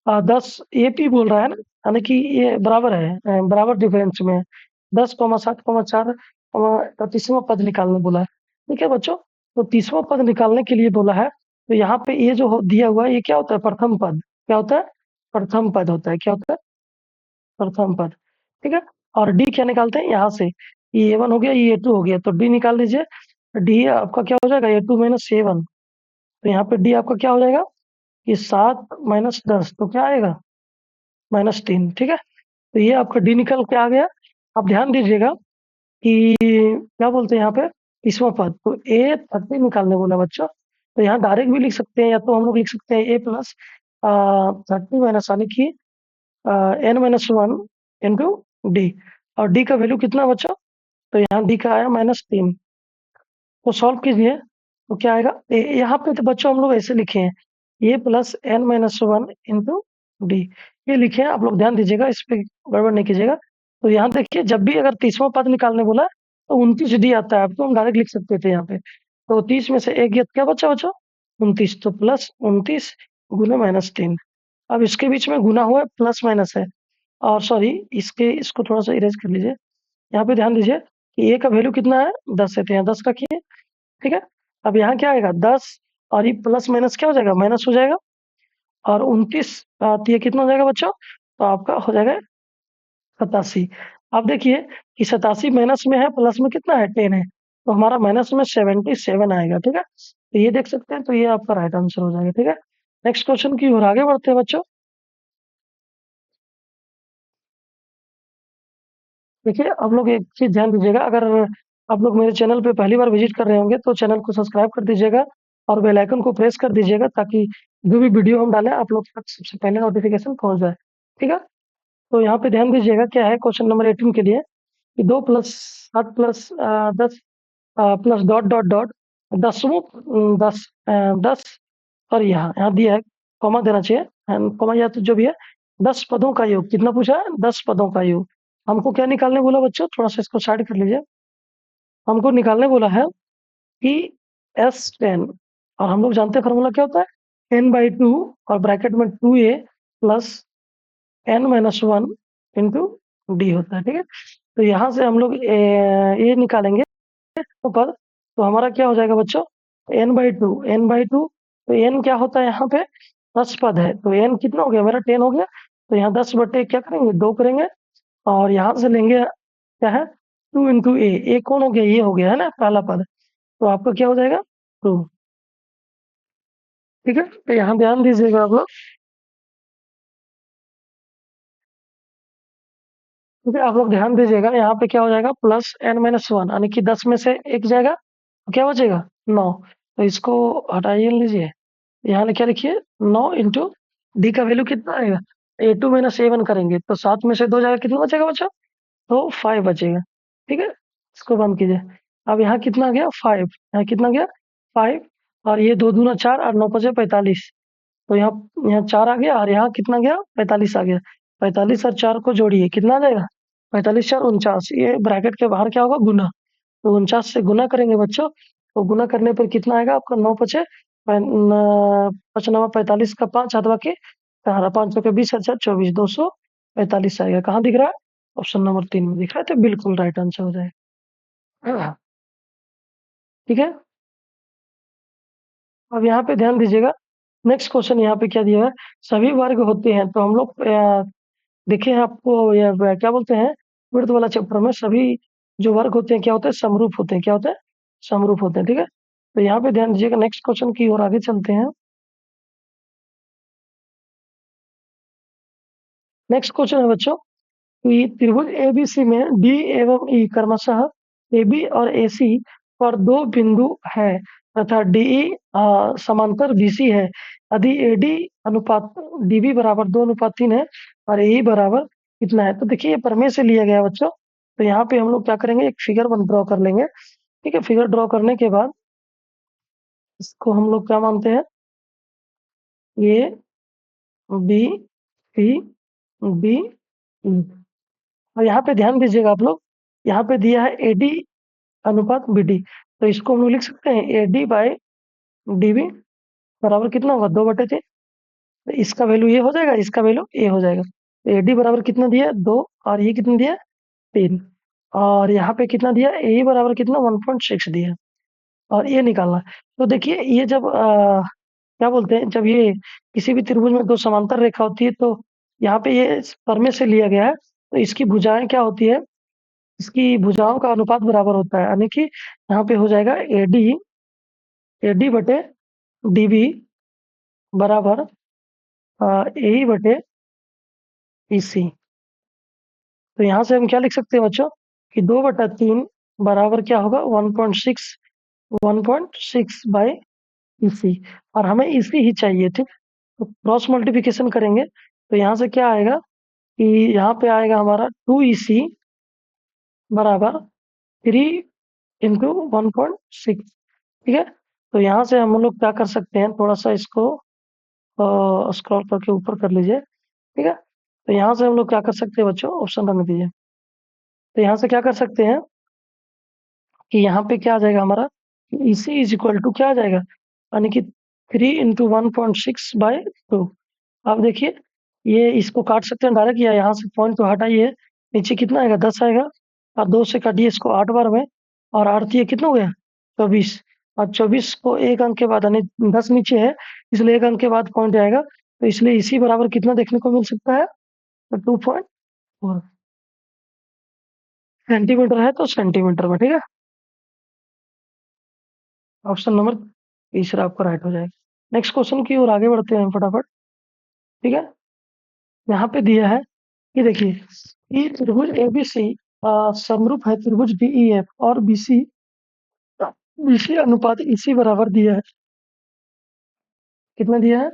10 एपी बोल रहा है ना, यानी कि ये बराबर है, बराबर डिफरेंस में है। 10,7,4 का 30वां पद निकालने बोला है। ठीक है बच्चों, तो 30वां पद निकालने के लिए बोला है, तो यहाँ पे ये जो दिया हुआ है, ये क्या होता है? प्रथम पद। क्या होता है? प्रथम पद होता है। क्या होता है? प्रथम पद। ठीक है, और डी क्या निकालते हैं यहाँ से? ये ए वन हो गया, ये ए टू हो गया, तो डी निकाल लीजिए। डी आपका क्या हो जाएगा? ए टू माइनस ए वन। तो यहाँ पे डी आपका क्या हो जाएगा? ये 7 माइनस 10, तो क्या आएगा? -3। ठीक है, तो ये आपका डी निकल के आ गया। आप ध्यान दीजिएगा कि क्या बोलते हैं यहाँ पे? 30वां पद, तो ए 30 निकालने बोला बच्चों। तो यहाँ डायरेक्ट भी लिख सकते हैं, या तो हम लोग लिख सकते हैं ए प्लस 30 माइनस, यानी कि एन माइनस 1 इंटू डी। और डी का वैल्यू कितना बच्चों? तो यहाँ डी का आया -3। तो सॉल्व कीजिए, तो क्या आएगा? यहाँ पे तो बच्चों हम लोग ऐसे लिखे हैं, a plus n minus 1 into d, ये लिखे हैं। आप लोग ध्यान दीजिएगा, इस पे गड़बड़ नहीं कीजिएगा। तो यहाँ देखिए, जब भी अगर 30वां पद निकालने बोला तो 29 डी आता है, अब तो हम डायरेक्ट लिख सकते थे यहाँ पे। तो 30 में से एक गया, क्या बचा बच्चों? 29, तो प्लस 29 गुना -3। अब इसके बीच में गुना हुआ है, प्लस माइनस है, और सॉरी, इसको थोड़ा सा इरेज कर लीजिए। यहाँ पे ध्यान दीजिए कि ए का वैल्यू कितना है? 10 है, तो यहाँ 10 रखिए। ठीक है, अब यहाँ क्या आएगा? 10, और ये प्लस माइनस क्या हो जाएगा? माइनस हो जाएगा, और 29 तो ये कितना हो जाएगा बच्चों? तो आपका हो जाएगा 87। अब देखिए कि 87 माइनस में है, प्लस में कितना है? 10 है, तो हमारा माइनस में 77 आएगा। ठीक है, तो ये देख सकते हैं, तो ये आपका राइट आंसर हो जाएगा। ठीक है, नेक्स्ट क्वेश्चन की ओर आगे बढ़ते हैं बच्चों। देखिए, आप लोग एक चीज़ ध्यान दीजिएगा, अगर आप लोग मेरे चैनल पे पहली बार विज़िट कर रहे होंगे, तो चैनल को सब्सक्राइब कर दीजिएगा और बेल आइकन को प्रेस कर दीजिएगा, ताकि जो भी वीडियो हम डालें, आप लोग तक सबसे पहले नोटिफ़िकेशन पहुँच जाए। ठीक है? तो यहाँ पे ध्यान दीजिएगा, क्या है क्वेश्चन नंबर 18 के लिए कि 2 plus 7 plus 10 plus dot, dot, dot, 10 और यहाँ दिया है, कॉमा देना चाहिए, कॉमा या तो जो भी है, 10 पदों का योग कितना पूछा है? 10 पदों का योग। हमको क्या निकालने बोला बच्चों? थोड़ा-सा इसको साइड कर लीजिए। हमको निकालने बोला है कि S10, और हम लोग जानते हैं फॉर्मूला क्या होता है? n/2 और ब्रैकेट में 2a plus n minus 1 into D होता है। ठीक है, तो यहाँ से हम लोग ये निकालेंगे तो पद, तो हमारा क्या हो जाएगा बच्चों? n/2, तो n क्या होता है यहाँ पे? 10 पद है, तो n कितना हो गया मेरा? 10 हो गया। तो यहाँ 10 बटे क्या करेंगे? 2 करेंगे, और यहाँ से लेंगे क्या है? 2 इंटू ए कौन हो गया? ये हो गया, है ना, पहला पद। तो आपका क्या हो जाएगा? 2। ठीक है, तो यहाँ ध्यान दीजिएगा आप लोग। ठीक है, आप लोग ध्यान दीजिएगा, यहाँ पे क्या हो जाएगा? प्लस n माइनस 1, यानी कि 10 में से एक जाएगा, तो क्या बचेगा? 9। तो इसको हटाइए लीजिए, यहाँ क्या लिखिए? 9 इंटू डी का वैल्यू कितना आएगा? ए2 माइनस ए1 करेंगे, तो 7 में से 2 जाएगा, कितना बचेगा बच्चा? तो 5 बचेगा। ठीक है, इसको बंद कीजिए। अब यहाँ कितना गया? 5। यहाँ कितना गया? 5, और ये 2 दूना 4 और 9 पचे 45, तो यहाँ यहाँ 4 आ गया, और यहाँ कितना गया? 45 आ गया। 45 और 4 को जोड़िए, कितना आ जाएगा? 45 4 49, ये ब्रैकेट के बाहर क्या होगा, गुना। तो 49 से गुना करेंगे बच्चों, तो गुना करने पर कितना आएगा आपका, 9 पचे 45 का 5 हाथ बाकी 5 के 20 अच्छा 24 245 आएगा। कहाँ दिख रहा है, ऑप्शन नंबर 3 में दिख रहा है, तो बिल्कुल राइट आंसर हो जाएगा। ठीक है, अब यहाँ पे ध्यान दीजिएगा, नेक्स्ट क्वेश्चन यहाँ पे क्या दिया है, सभी वर्ग होते हैं, तो हम लोग देखे हैं आपको क्या बोलते हैं, विड्थ वाला चैप्टर में सभी जो वर्ग होते हैं क्या होते हैं, समरूप होते हैं, क्या होते हैं, समरूप होते हैं। ठीक है, तो यहाँ पे ध्यान दीजिएगा, नेक्स्ट क्वेश्चन की ओर आगे चलते हैं। नेक्स्ट क्वेश्चन है बच्चों कि त्रिभुज एबीसी में डी एवं ई क्रमशः एबी और एसी पर दो बिंदु है तथा डीई समांतर बीसी है, यदि एडी अनुपात डीबी बराबर 2:3 है और ए बराबर कितना है। तो देखिए ये प्रमेय से लिया गया है बच्चों, तो यहाँ पे हम लोग क्या करेंगे, एक फिगर वन ड्रॉ कर लेंगे। ठीक है, फिगर ड्रॉ करने के बाद इसको हम लोग क्या मानते हैं, A B C D E. और यहाँ पे ध्यान दीजिएगा आप लोग, यहाँ पे दिया है एडी अनुपात बीडी, तो इसको हम लोग लिख सकते हैं एडी बाय डीबी बराबर कितना होगा, 2/3। तो इसका वैल्यू ये हो जाएगा, इसका वैल्यू ये हो जाएगा। तो एडी बराबर कितना दिया है, 2, और ये कितना दिया है, 3, और यहाँ पे कितना दिया है, ए बराबर कितना 1.6 दिया है, और ये निकालना है। तो देखिए ये जब क्या बोलते हैं, जब ये किसी भी त्रिभुज में दो समांतर रेखा होती है, तो यहाँ पे ये प्रमेय से लिया गया है, तो इसकी भुजाएं क्या होती है, इसकी भुजाओं का अनुपात बराबर होता है, यानी कि यहाँ पे हो जाएगा एडी एडी बटे डीबी बराबर ए बटे ईसी। तो यहाँ से हम क्या लिख सकते हैं बच्चों कि 2/3 बराबर क्या होगा, 1.6 बाई ईसी, और हमें ईसी ही चाहिए। ठीक, तो क्रॉस मल्टीप्लिकेशन करेंगे, तो यहाँ से क्या आएगा कि यहाँ पे आएगा हमारा 2 ईसी बराबर 3 × 1.6। ठीक है, तो यहाँ से हम लोग क्या कर सकते हैं, थोड़ा सा इसको स्क्रॉल करके ऊपर कर लीजिए। ठीक है, तो यहाँ से हम लोग क्या कर सकते हैं बच्चों, ऑप्शन रख दीजिए। तो यहाँ से क्या कर सकते हैं कि यहाँ पे क्या आ जाएगा हमारा, इसी इज इक्वल टू क्या आ जाएगा, यानी कि 3 × 1.6/2। अब देखिए ये इसको काट सकते हैं डायरेक्ट, या यहाँ से पॉइंट को हटाइए, नीचे कितना आएगा, 10 आएगा, और 2 से काटिए इसको 8 बार में, और 8 ये कितना हो गया, 24, और 24 को एक अंक के बाद, यानी 10 नीचे है, इसलिए एक अंक के बाद पॉइंट आएगा, तो इसलिए इसी बराबर कितना देखने को मिल सकता है, तो 2.4 सेंटीमीटर है, तो सेंटीमीटर में। ठीक है, ऑप्शन नंबर तीसरा आपका राइट हो जाएगा। नेक्स्ट क्वेश्चन की ओर आगे बढ़ते हैं फटाफट। ठीक है, यहाँ पे दिया है कि देखिए ये त्रिभुज एबीसी समरूप है त्रिभुज डीईएफ, और बीसी बीसी अनुपात इसी बराबर दिया है, कितना दिया है,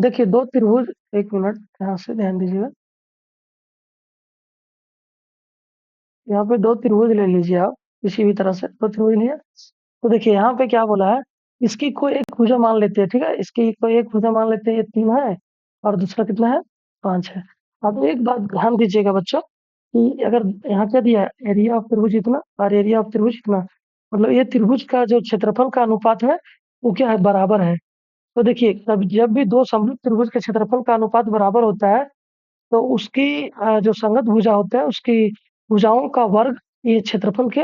देखिए दो त्रिभुज, एक मिनट यहाँ से ध्यान दीजिएगा, यहाँ पे दो त्रिभुज ले लीजिए आप, किसी भी तरह से दो त्रिभुज लिया, तो देखिए यहाँ पे क्या बोला है, इसकी कोई एक भुजा मान लेते हैं। ठीक है, इसकी कोई एक भुजा मान लेते हैं, ये 3 है और दूसरा कितना है, 5 है। अब एक बात ध्यान दीजिएगा बच्चों कि अगर यहाँ क्या दिया है, एरिया ऑफ त्रिभुज इतना और एरिया ऑफ त्रिभुज इतना, मतलब ये त्रिभुज का जो क्षेत्रफल का अनुपात है वो क्या है, बराबर है। तो देखिए तब जब भी दो समरूप त्रिभुज के क्षेत्रफल का अनुपात बराबर होता है, तो उसकी जो संगत भुजा होता है उसकी भुजाओं का वर्ग ये क्षेत्रफल के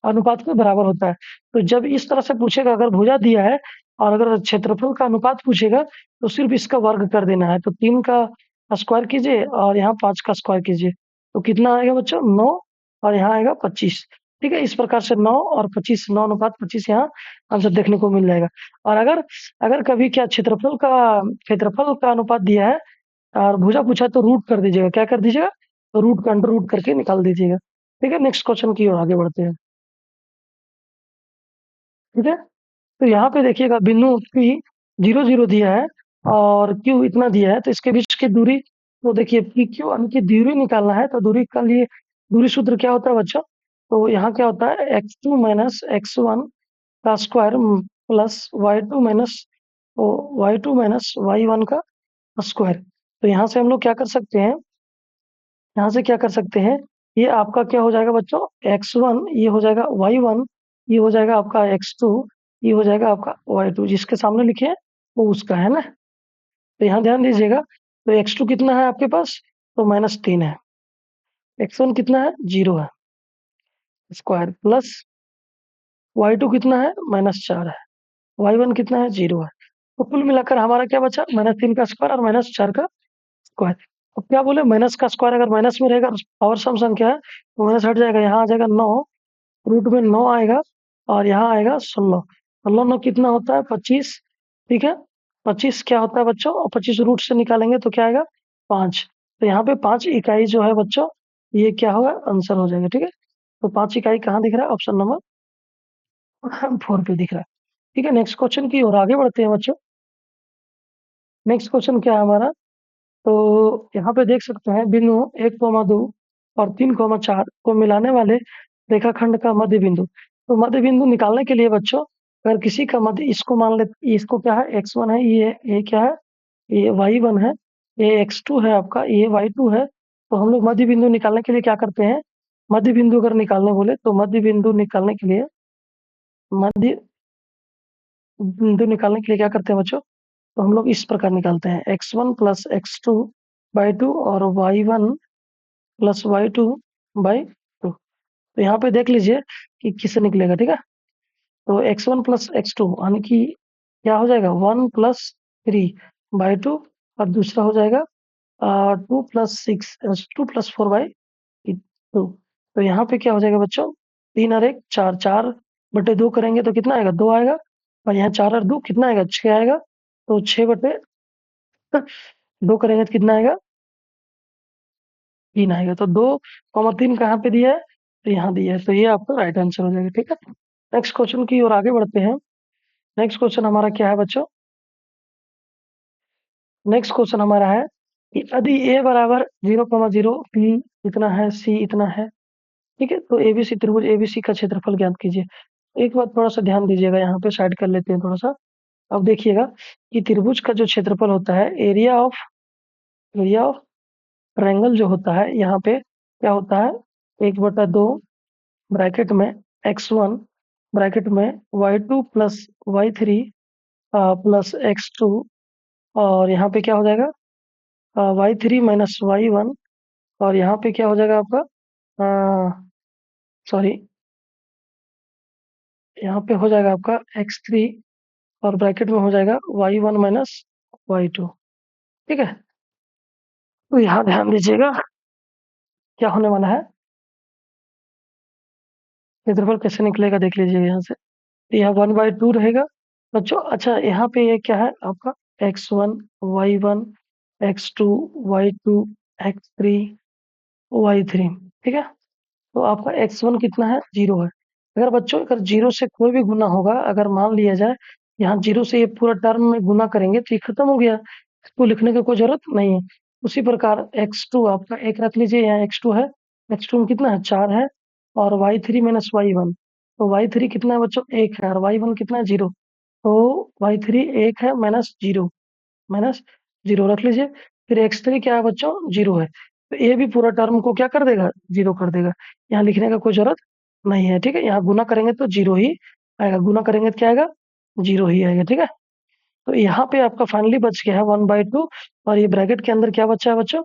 अनुपात के बराबर होता है। तो जब इस तरह से पूछेगा, अगर भुजा दिया है और अगर क्षेत्रफल का अनुपात पूछेगा, तो सिर्फ इसका वर्ग कर देना है। तो 3 का स्क्वायर कीजिए और यहाँ 5 का स्क्वायर कीजिए, तो कितना आएगा बच्चों, 9, और यहाँ आएगा 25। ठीक है, इस प्रकार से 9 और 25, 9:25 यहाँ आंसर देखने को मिल जाएगा। और अगर अगर कभी क्या क्षेत्रफल का अनुपात दिया है और भुजा पूछा, तो रूट कर दीजिएगा, क्या कर दीजिएगा, तो रूट का अंडर रूट करके निकाल दीजिएगा। ठीक है, नेक्स्ट क्वेश्चन की ओर आगे बढ़ते हैं। ठीक है, तो यहाँ पे देखिएगा बिंदु P 0 0 दिया है और Q इतना दिया है, तो इसके बीच की दूरी, तो देखिए पी क्यू की दूरी निकालना है, तो दूरी का लिए दूरी सूत्र क्या होता है बच्चों, तो यहाँ क्या होता है, x2 माइनस x1 का square plus y2 minus y1 का स्क्वायर। तो यहाँ से हम लोग क्या कर सकते हैं, यहाँ से क्या कर सकते हैं, ये आपका क्या हो जाएगा बच्चों, x1 ये हो जाएगा y1, ये हो जाएगा आपका x2, ये हो जाएगा आपका y2, जिसके सामने लिखे हैं वो उसका है ना। तो यहाँ ध्यान दीजिएगा, तो x2 कितना है आपके पास, तो -3 है, x1 कितना है, 0 है, स्क्वायर प्लस y2 कितना है, -4 है, y1 कितना है, 0 है। तो कुल मिलाकर हमारा क्या बचा, -3 का स्क्वायर और -4 का स्क्वायर। अब क्या बोले, माइनस का स्क्वायर अगर माइनस में रहेगा, पावर सम संख्या है, तो माइनस हट जाएगा, यहाँ आ जाएगा 9, रूट में 9 आएगा और यहाँ आएगा 16, 16 9 कितना होता है, 25, ठीक है। 25 क्या होता है बच्चों, और 25 रूट से निकालेंगे तो क्या आएगा, 5। तो यहाँ पे 5 इकाई जो है बच्चों, ये क्या होगा, आंसर हो जाएगा, ठीक है। तो 5 इकाई कहाँ दिख रहा है, ऑप्शन नंबर 4 पे दिख रहा है, ठीक है। नेक्स्ट क्वेश्चन की ओर आगे बढ़ते हैं बच्चों। नेक्स्ट क्वेश्चन क्या है हमारा, तो यहाँ पे देख सकते हैं बिंदु 1,2 और 3,4 को मिलाने वाले रेखाखंड का मध्य बिंदु। तो मध्य बिंदु निकालने के लिए बच्चों, अगर किसी का मध्य, इसको मान ले, इसको क्या है, x1 है, ये क्या है, ये y1 है, ये x2 है आपका, ये y2 है। तो हम लोग मध्य बिंदु निकालने के लिए क्या करते हैं, मध्य बिंदु अगर निकालने बोले तो मध्य बिंदु निकालने के लिए, मध्य बिंदु निकालने के लिए क्या करते हैं बच्चों, तो हम लोग इस प्रकार निकालते हैं, x1 प्लस x2 बाई 2 और y1 प्लस y2 बाई 2। तो यहाँ पे देख लीजिए कि किससे निकलेगा, ठीक है। तो x1 प्लस x2 यानी कि क्या हो जाएगा, 1 प्लस 3 बाई 2, और दूसरा हो जाएगा 2 प्लस 6, 2 प्लस 4 बाई 2। तो यहाँ पे क्या हो जाएगा बच्चों, 3 और 1 4, 4 बटे 2 करेंगे तो कितना आएगा, 2 आएगा, और यहाँ 4 और 2 कितना आएगा, 6 आएगा। तो 6 बटे 2 करेंगे तो कितना आएगा, 3 आएगा। तो 2,3 कहाँ पे दिया है, तो यहाँ दिया है, तो ये आपका राइट आंसर हो जाएगा, ठीक है। नेक्स्ट क्वेश्चन की ओर आगे बढ़ते हैं। नेक्स्ट क्वेश्चन हमारा क्या है बच्चों, नेक्स्ट क्वेश्चन हमारा है कि यदि a बराबर 0,0, b इतना है, c इतना है, ठीक है। तो एबीसी त्रिभुज एबीसी का क्षेत्रफल ज्ञात कीजिए। एक बात थोड़ा सा ध्यान दीजिएगा, यहाँ पे साइड कर लेते हैं थोड़ा सा। अब देखिएगा कि त्रिभुज का जो क्षेत्रफल होता है, एरिया ऑफ ट्रायंगल जो होता है, यहाँ पे क्या होता है, 1/2 ब्रैकेट में x1 ब्रैकेट में y2 plus y3 plus x2, और यहाँ पे क्या हो जाएगा, y3 माइनस y1, और यहाँ पे क्या हो जाएगा आपका, सॉरी, यहाँ पे हो जाएगा आपका x3, और ब्रैकेट में हो जाएगा y1 माइनस y2, ठीक है। तो यहाँ ध्यान दीजिएगा क्या होने वाला है, क्षेत्रफल कैसे निकलेगा देख लीजिएगा यहाँ से। तो यहाँ 1/2 रहेगा बच्चों। अच्छा, यहाँ पे ये क्या है आपका, x1 y1 x2 y2 x3 y3, ठीक है। तो आपका x1 कितना है, 0 है। अगर बच्चों, अगर 0 से कोई भी गुना होगा, अगर मान लिया जाए यहाँ 0 से ये पूरा टर्म में गुना करेंगे तो ये खत्म हो गया, इसको लिखने की कोई जरूरत नहीं है। उसी प्रकार x2 आपका 1 रख लीजिए, यहाँ x2 है, x2 में कितना है, 4 है, और y3 माइनस y1, तो y3 कितना है बच्चों, 1 है, और y1 कितना है, 0। तो y3 1 है माइनस 0 रख लीजिए। फिर x3 क्या है बच्चों, 0 है। तो ये भी पूरा टर्म को क्या कर देगा, 0 कर देगा, यहाँ लिखने का कोई जरूरत नहीं है, ठीक है। यहाँ गुना करेंगे तो 0 ही आएगा, गुना करेंगे तो क्या आएगा, 0 ही आएगा, ठीक है। तो यहाँ पे आपका फाइनली बच गया है 1/2, और ये ब्रैकेट के अंदर क्या बचा है बच्चों,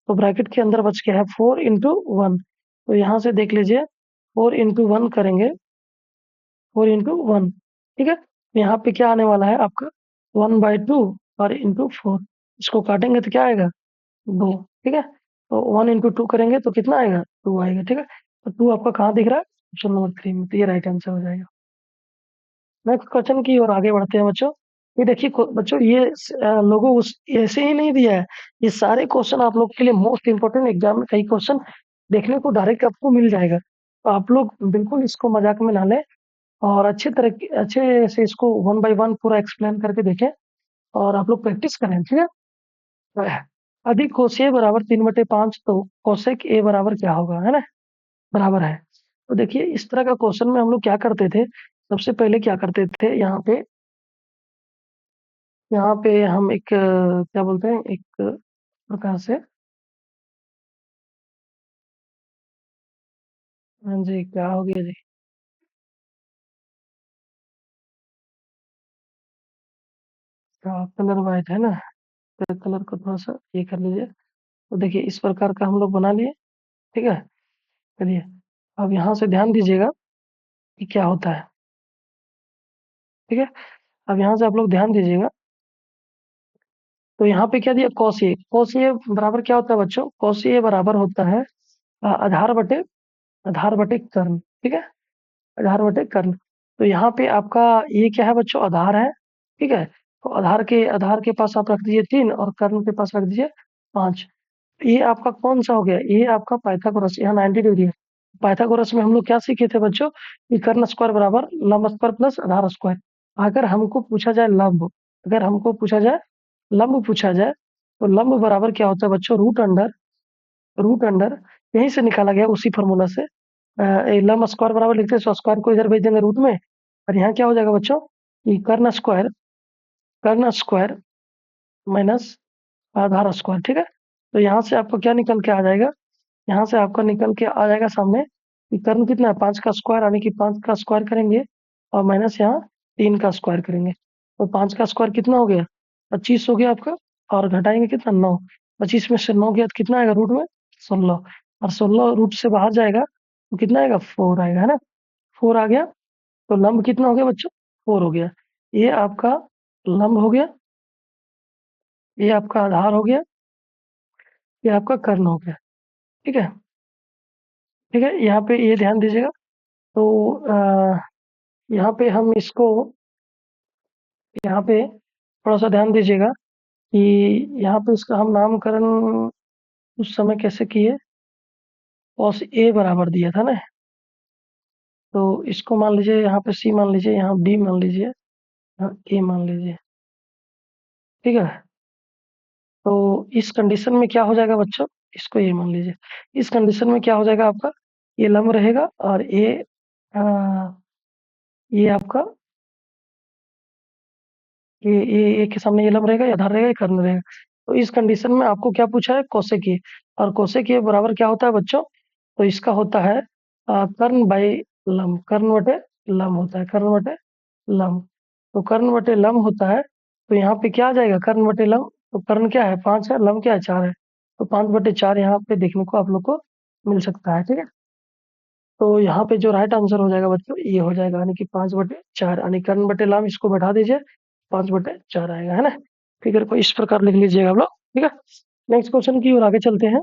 तो ब्रैकेट के अंदर बच गया है 4 × 1। तो यहाँ से देख लीजिए, 4 × 1 करेंगे, 4 × 1, ठीक है। तो यहाँ पे क्या आने वाला है आपका, 1/2 और इंटू 4, इसको काटेंगे तो क्या आएगा, 2, ठीक है। तो 1 × 2 करेंगे तो कितना आएगा, 2 आएगा, ठीक है। तो 2 आपका कहाँ दिख रहा है, ऑप्शन नंबर 3 में, तो ये राइट आंसर हो जाएगा। नेक्स्ट क्वेश्चन की ओर आगे बढ़ते हैं बच्चों। ये देखिए बच्चों, ये लोगों उस ऐसे ही नहीं दिया है, ये सारे क्वेश्चन आप लोग के लिए मोस्ट इंपोर्टेंट, एग्जाम में कई क्वेश्चन देखने को डायरेक्ट आपको मिल जाएगा। तो आप लोग बिल्कुल इसको मजाक में ना लें, और अच्छे से इसको 1/1 पूरा एक्सप्लेन करके देखें, और आप लोग प्रैक्टिस करें, ठीक है। अधिक कोसेक बराबर 3/5, तो कोसेक ए बराबर क्या होगा, है ना, बराबर है। तो देखिए इस तरह का क्वेश्चन में हम लोग क्या करते थे, सबसे पहले क्या करते थे, यहाँ पे हम एक क्या बोलते हैं, एक प्रकार से हाँ जी, क्या हो गया जी? कलर वाइट है ना? तो कलर को थोड़ा-सा ये कर लीजिए। तो देखिए इस प्रकार का हम लोग बना लिए, ठीक है? चलिए, अब यहाँ से ध्यान दीजिएगा कि क्या होता है, ठीक है? अब यहाँ से आप लोग ध्यान दीजिएगा, तो यहाँ पे क्या दिया कॉस ए, कॉस ए बराबर क्या होता है बच्चों? कॉस ए बराबर होता है आधार बटे कर्ण, ठीक है? आधार बटे कर्ण। तो यहाँ पे आपका ये क्या है बच्चों? आधार है, ठीक है? तो आधार के पास आप रख दीजिए 3 और कर्ण के पास रख दीजिए 5। ये आपका कौन सा हो गया? ये आपका पाइथागोरस, यहाँ 90 डिग्री है। पाइथागोरस में हम लोग क्या सीखे थे बच्चों? कि कर्ण स्क्वायर बराबर लंब स्क्वायर प्लस आधार स्क्वायर। अगर हमको पूछा जाए लंब, अगर हमको पूछा जाए लंब पूछा जाए, तो लंब बराबर क्या होता है बच्चों? रूट अंडर यहीं से निकाला गया उसी फॉर्मूला से। ये लंब स्क्वायर बराबर लिखते हैं, सो स्क्वायर को इधर भेज देंगे रूट में, और यहाँ क्या हो जाएगा बच्चों? कि कर्ण स्क्वायर माइनस आधार स्क्वायर, ठीक है? तो यहाँ से आपको क्या निकल के आ जाएगा? यहाँ से आपका निकल के आ जाएगा सामने कि कर्ण कितना है? 5 का स्क्वायर, यानी कि 5 का स्क्वायर करेंगे और माइनस यहाँ 3 का स्क्वायर करेंगे। तो 5 का स्क्वायर कितना हो गया? 25 हो गया आपका, और घटाएंगे कितना? 9। 25 में से 9 गया तो कितना आएगा रूट में? 16। और 16 रूट से बाहर जाएगा तो कितना आएगा? 4 आएगा, है ना? 4 आ गया, तो लंब कितना हो गया बच्चों? 4 हो गया। ये आपका लंब हो गया, ये आपका आधार हो गया, ये आपका कर्ण हो गया, ठीक है? ठीक है, यहाँ पे ये ध्यान दीजिएगा। तो यहाँ पे हम इसको, यहाँ पे थोड़ा-सा ध्यान दीजिएगा कि यहाँ पे इसका हम नामकरण उस समय कैसे किए? कॉस ए बराबर दिया था ना? तो इसको मान लीजिए यहाँ पे सी मान लीजिए, यहाँ डी मान लीजिए, यहाँ ए मान लीजिए, ठीक है? तो इस कंडीशन में क्या हो जाएगा बच्चों? इसको ए मान लीजिए। इस कंडीशन में क्या हो जाएगा आपका? ये लंब रहेगा और अ, ये आपका ये के सामने ये लंब रहेगा, ये आधार रहेगा, ये कर्ण रहेगा। तो इस कंडीशन में आपको क्या पूछा है? कोसेक ए, और कोसेक ए बराबर क्या होता है बच्चों? तो इसका होता है कर्ण बाई लंब, कर्ण बटे लंब होता है, कर्ण बटे लंब। तो कर्ण बटे लंब होता है, तो यहाँ पे क्या आ जाएगा? कर्ण बटे लंब, तो कर्ण क्या है? 5 है, लंब क्या है? 4 है। तो 5 बटे 4 यहाँ पे देखने को आप लोग को मिल सकता है, ठीक है? तो यहाँ पे जो राइट आंसर हो जाएगा बच्चों, ये हो जाएगा, यानी कि 5 बटे 4, यानी कर्ण बटे लंब इसको बैठा दीजिए, 5 बटे 4 आएगा, है ना? फिगर को इस प्रकार लिख लीजिएगा आप लोग, ठीक है? नेक्स्ट क्वेश्चन की ओर आगे चलते हैं।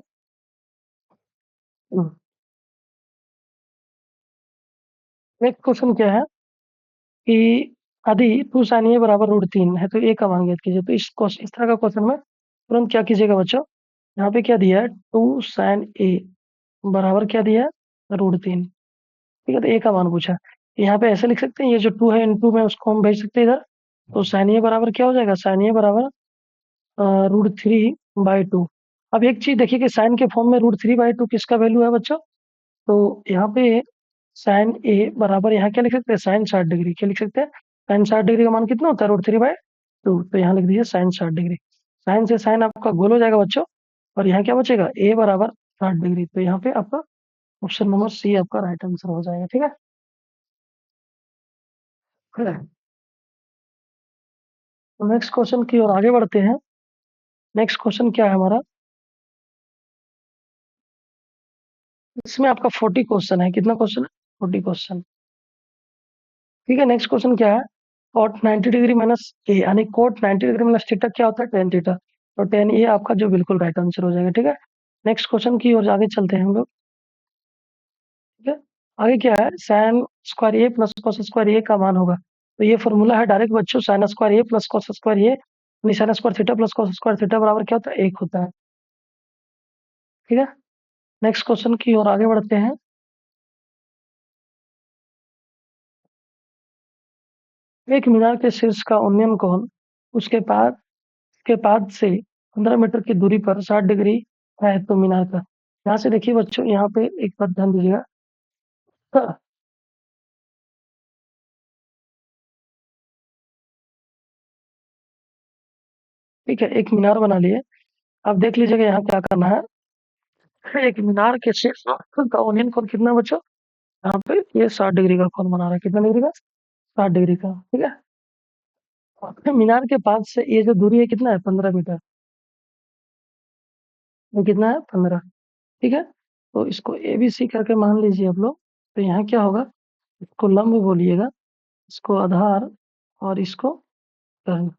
नेक्स्ट क्वेश्चन क्या है कि यदि 2 sin a बराबर √3 है तो a का मान ज्ञात कीजिए। तो इस तरह का क्वेश्चन में तुरंत क्या कीजिएगा बच्चों? यहाँ पे क्या दिया है? 2 sin a बराबर क्या दिया है? √3, ठीक है? तो a का मान पूछा है। यहाँ पे ऐसे लिख सकते हैं, ये जो 2 है इनटू में उसको हम भेज सकते हैं इधर। तो sin a बराबर क्या हो जाएगा? sin a बराबर √3/2। अब एक चीज देखिए कि साइन के फॉर्म में √3/2 किसका वैल्यू है बच्चों? तो यहाँ पे साइन ए बराबर यहाँ क्या लिख सकते हैं? Sine 60 degree. क्या लिख सकते हैं? साइन 60 डिग्री का मान कितना होता है? √3/2। तो यहाँ लिख दीजिए साइन 60 डिग्री। साइन से साइन आपका गोल हो जाएगा बच्चों, और यहाँ क्या बचेगा? ए बराबर 60 डिग्री। तो यहाँ पे आपका ऑप्शन नंबर सी आपका राइट आंसर हो जाएगा, ठीक है? तो नेक्स्ट क्वेश्चन की ओर आगे बढ़ते हैं। नेक्स्ट क्वेश्चन क्या है हमारा? इसमें आपका 40 क्वेश्चन है। कितना क्वेश्चन है? 40 क्वेश्चन, ठीक है? नेक्स्ट क्वेश्चन क्या है? कॉट 90 डिग्री माइनस ए, यानी कॉट 90 डिग्री माइनस थीटा क्या होता है? Tan theta. तो टेन ये आपका जो बिल्कुल राइट आंसर हो जाएगा, ठीक है? नेक्स्ट क्वेश्चन की ओर आगे चलते हैं हम लोग, ठीक है? आगे क्या है? साइन स्क्वायर ए प्लस कॉस स्क्वायर ए का मान होगा। तो ये फॉर्मूला है डायरेक्ट बच्चों, साइन स्क्वायर ए प्लस कॉस स्क्वायर ए, यानी sine square theta plus cos square theta बराबर क्या होता है? 1 होता है, ठीक है? नेक्स्ट क्वेश्चन की ओर आगे बढ़ते हैं। एक मीनार के शीर्ष का उन्नयन कोण उसके पास के पाद से 15 मीटर की दूरी पर 60 डिग्री है, तो मीनार का। यहाँ से देखिए बच्चों, यहाँ पे एक बात ध्यान दीजिएगा। हाँ, ठीक है, एक मीनार बना लिए। अब देख लीजिएगा यहाँ क्या करना है। एक मीनार के शीर्ष का यूनियन कोण कितना बच्चों? यहाँ पे ये 60 डिग्री का कोण बना रहा है, कितना डिग्री का? 60 डिग्री का, ठीक है। और मीनार के पास से ये जो दूरी है कितना है? 15 मीटर। ये कितना है? 15, ठीक है। तो इसको ABC करके मान लीजिए आप लोग। तो यहाँ क्या होगा, इसको लंब बोलिएगा, इसको आधार, और इसको कर्ण,